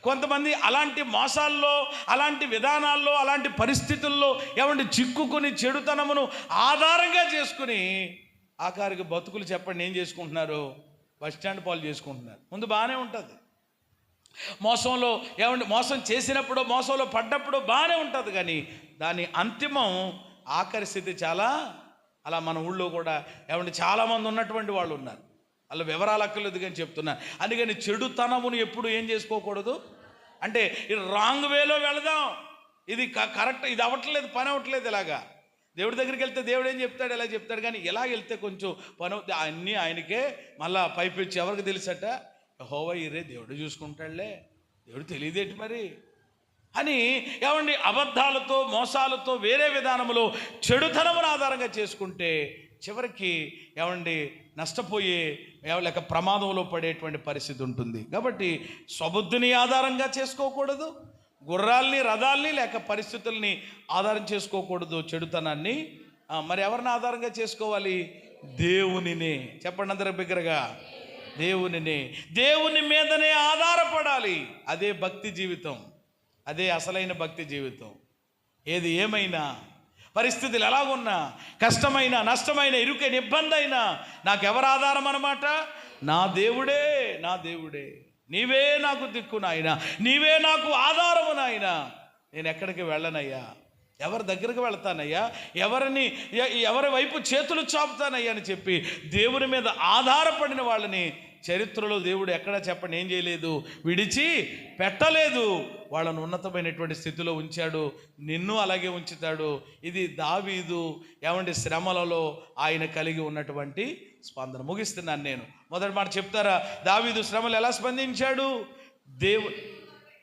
కొంతమంది అలాంటి మోసాల్లో, అలాంటి విధానాల్లో, అలాంటి పరిస్థితుల్లో చిక్కుకుని చెడుతనమును ఆధారంగా చేసుకుని ఆఖరికి బతుకులు చెప్పండి ఏం చేసుకుంటున్నారు? బస్టాండ్ పాలు చేసుకుంటున్నారు. ముందు బాగానే ఉంటుంది, మోసంలో మోసం చేసినప్పుడు, మోసంలో పడ్డప్పుడు బాగానే ఉంటుంది, కానీ దాని అంతిమం ఆఖరి స్థితి చాలా అలా మన ఊళ్ళో కూడా చాలామంది ఉన్నటువంటి వాళ్ళు ఉన్నారు. అలా వివరాలు అక్కర్లేదు కానీ చెప్తున్నాను. అందుకని చెడుతనమును ఎప్పుడు ఏం చేసుకోకూడదు అంటే, ఇది రాంగ్ వేలో వెళదాం, ఇది కరెక్ట్, ఇది అవ్వట్లేదు, పని అవ్వట్లేదు. ఇలాగా దేవుడి దగ్గరికి వెళ్తే దేవుడు ఏం చెప్తాడు, ఎలా చెప్తాడు, కానీ ఇలా వెళ్తే కొంచెం పని అవుతుంది, అన్నీ ఆయనకే మళ్ళా పైపించి ఎవరికి తెలుసట? యెహోవా ఇరే, దేవుడు చూసుకుంటాడులే, దేవుడు తెలియదేంటి మరి అని ఏమండి అబద్ధాలతో మోసాలతో వేరే విధానంలో చెడుతనమును ఆధారంగా చేసుకుంటే చివరికి ఏమండి నష్టపోయే లేక ప్రమాదంలో పడేటువంటి పరిస్థితి ఉంటుంది. కాబట్టి స్వబుద్ధిని ఆధారంగా చేసుకోకూడదు, గుర్రాల్ని రథాల్ని లేక పరిస్థితుల్ని ఆధారం చేసుకోకూడదు చెడుతనాన్ని. మరి ఎవరిని ఆధారంగా చేసుకోవాలి? దేవునినే. చెప్పండి అందరూ బిగ్గరగా, దేవునినే. దేవుని మీదనే ఆధారపడాలి. అదే భక్తి జీవితం, అదే అసలైన భక్తి జీవితం. ఏది ఏమైనా, పరిస్థితులు ఎలాగున్నా, కష్టమైన నష్టమైన ఇరుకైన ఇబ్బంది అయినా నాకెవరు ఆధారం అన్నమాట? నా దేవుడే, నా దేవుడే. నీవే నాకు దిక్కు నాయనా, నీవే నాకు ఆధారము నాయనా. నేను ఎక్కడికి వెళ్ళనయ్యా, ఎవరి దగ్గరికి వెళ్తానయ్యా, ఎవరి వైపు చేతులు చాపుతానయ్యా అని చెప్పి దేవుని మీద ఆధారపడిన వాళ్ళని చరిత్రలో దేవుడు ఎక్కడ చెప్పండి ఏం చేయలేదు, విడిచి పెట్టలేదు. వాళ్ళను ఉన్నతమైనటువంటి స్థితిలో ఉంచాడు, నిన్ను అలాగే ఉంచుతాడు. ఇది దావీదు ఏమంటే శ్రమలలో ఆయన కలిగి ఉన్నటువంటి స్పందన. ముగిస్తున్నాను నేను. మొదటి మాట చెప్తారా? దావీదు శ్రమలు ఎలా స్పందించాడు?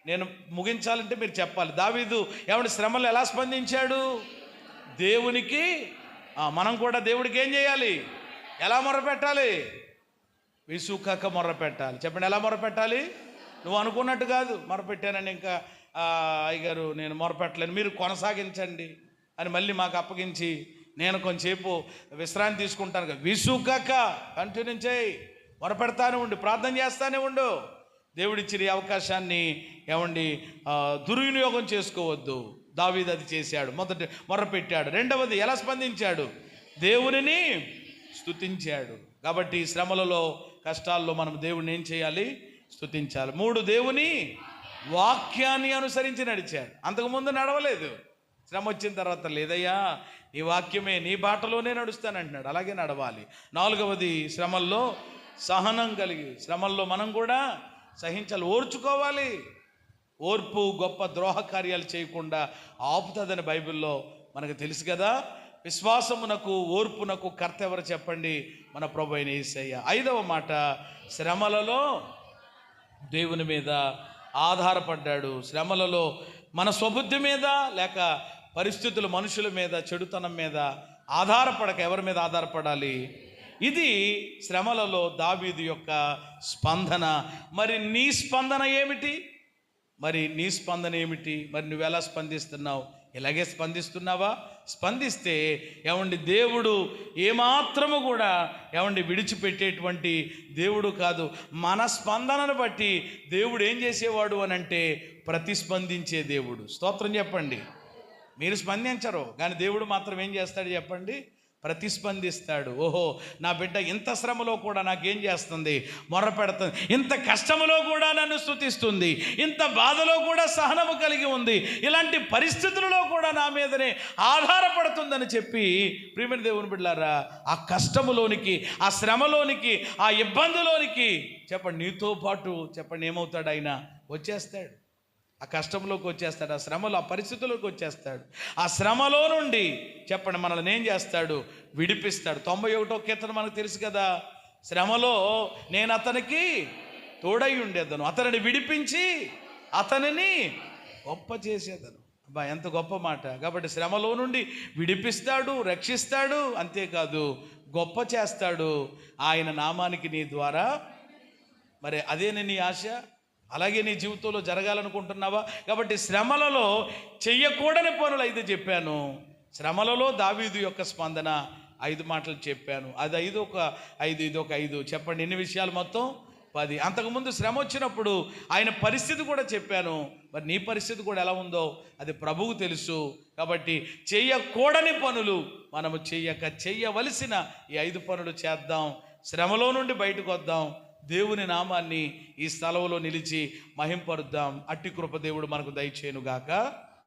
నేను ముగించాలంటే మీరు చెప్పాలి. దావీదు ఏమంటే శ్రమలు ఎలా స్పందించాడు? దేవునికి. మనం కూడా దేవుడికి ఏం చేయాలి? ఎలా మొరపెట్టాలి? విసుకక మొరపెట్టాలి. చెప్పండి, ఎలా మొరపెట్టాలి? నువ్వు అనుకున్నట్టు కాదు, మొరపెట్టానని ఇంకా అయ్యగారు నేను మొరపెట్టలేను, మీరు కొనసాగించండి అని మళ్ళీ మాకు అప్పగించి నేను కొంచెంసేపు విశ్రాంతి తీసుకుంటాను కదా. విసుకక కంటిన్యూ చేయి, మొరపెడతానే ఉండు, ప్రార్థన చేస్తానే ఉండు. దేవుడిచ్చిన ఈ అవకాశాన్ని ఏమండి దుర్వినియోగం చేసుకోవద్దు. దావీదు అది చేశాడు. మొదటి మొరపెట్టాడు. రెండవది ఎలా స్పందించాడు? దేవునిని స్తుతించాడు. కాబట్టి శ్రమలలో కష్టాల్లో మనం దేవుడిని ఏం చేయాలి? స్తుతించాలి. 3, దేవుని వాక్యాన్ని అనుసరించి నడిచాడు. అంతకుముందు నడవలేదు. శ్రమ వచ్చిన తర్వాత లేదయ్యా నీ వాక్యమే, నీ బాటలోనే నడుస్తానంటున్నాడు. అలాగే నడవాలి. 4వది శ్రమల్లో సహనం కలిగి, శ్రమల్లో మనం కూడా సహించాలి, ఓర్చుకోవాలి. ఓర్పు గొప్ప ద్రోహ కార్యాలు చేయకుండా ఆపుతుందని బైబిల్లో మనకు తెలుసు కదా. విశ్వాసమునకు ఓర్పునకు కర్త ఎవరు చెప్పండి? మన ప్రభు అయిన యేసయ్య. 5వ మాట, శ్రమలలో దేవుని మీద ఆధారపడ్డాడు. శ్రమలలో మన స్వబుద్ధి మీద లేక పరిస్థితులు మనుషుల మీద చెడుతనం మీద ఆధారపడక ఎవరి మీద ఆధారపడాలి? ఇది శ్రమలలో దావీదు యొక్క స్పందన. మరి నీ స్పందన ఏమిటి? మరి నువ్వెలా స్పందిస్తున్నావు? ఇలాగే స్పందిస్తున్నావా? స్పందిస్తే ఏమండి దేవుడు ఏమాత్రము కూడా ఏమండి విడిచిపెట్టేటువంటి దేవుడు కాదు. మన స్పందనను బట్టి దేవుడు ఏం చేసేవాడు అని అంటే ప్రతిస్పందించే దేవుడు. స్తోత్రం చెప్పండి. మీరు స్పందించరు కానీ దేవుడు మాత్రం ఏం చేస్తాడు చెప్పండి? ప్రతిస్పందిస్తాడు. ఓహో, నా బిడ్డ ఇంత శ్రమలో కూడా నాకేం చేస్తుంది? మొర్ర పెడుతుంది. ఇంత కష్టములో కూడా నన్ను స్తుతిస్తుంది. ఇంత బాధలో కూడా సహనము కలిగి ఉంది. ఇలాంటి పరిస్థితులలో కూడా నా మీదనే ఆధారపడుతుందని చెప్పి ప్రియమైన దేవుని బిడ్డలారా, ఆ కష్టములోనికి, ఆ శ్రమలోనికి, ఆ ఇబ్బందిలోనికి చెప్పండి నీతో పాటు చెప్పండి ఏమవుతాడు? ఆయన వచ్చేస్తాడు. ఆ కష్టంలోకి వచ్చేస్తాడు, ఆ శ్రమలో, ఆ పరిస్థితుల్లోకి వచ్చేస్తాడు. ఆ శ్రమలో నుండి చెప్పండి మనల్ని ఏం చేస్తాడు? విడిపిస్తాడు. 91వ కీర్తన మనకు తెలుసు కదా. శ్రమలో నేను అతనికి తోడై ఉండేదను, అతనిని విడిపించి అతనిని గొప్ప చేసేదను. అబ్బా, ఎంత గొప్ప మాట. కాబట్టి శ్రమలో నుండి విడిపిస్తాడు, రక్షిస్తాడు, అంతేకాదు గొప్ప చేస్తాడు. ఆయన నామానికి నీ ద్వారా. మరి అదేనే నీ ఆశ? అలాగే నీ జీవితంలో జరగాలనుకుంటున్నావా? కాబట్టి శ్రమలలో చెయ్యకూడని పనులు 5 చెప్పాను. శ్రమలలో దావీదు యొక్క స్పందన 5 మాటలు చెప్పాను. అది 5 ఒక 5, ఇది ఒక 5. చెప్పండి ఎన్ని విషయాలు? మొత్తం 10. అంతకుముందు శ్రమ వచ్చినప్పుడు ఆయన పరిస్థితి కూడా చెప్పాను. మరి నీ పరిస్థితి కూడా ఎలా ఉందో అది ప్రభువు తెలుసు. కాబట్టి చెయ్యకూడని పనులు మనము చెయ్యవలసిన ఈ 5 పనులు చేద్దాం. శ్రమలో నుండి బయటకు వద్దాం. దేవుని నామాన్ని ఈ స్థలంలో నిలిచి మహింపరుద్దాం. అట్టి కృప దేవుడు మనకు దయచేయును గాక.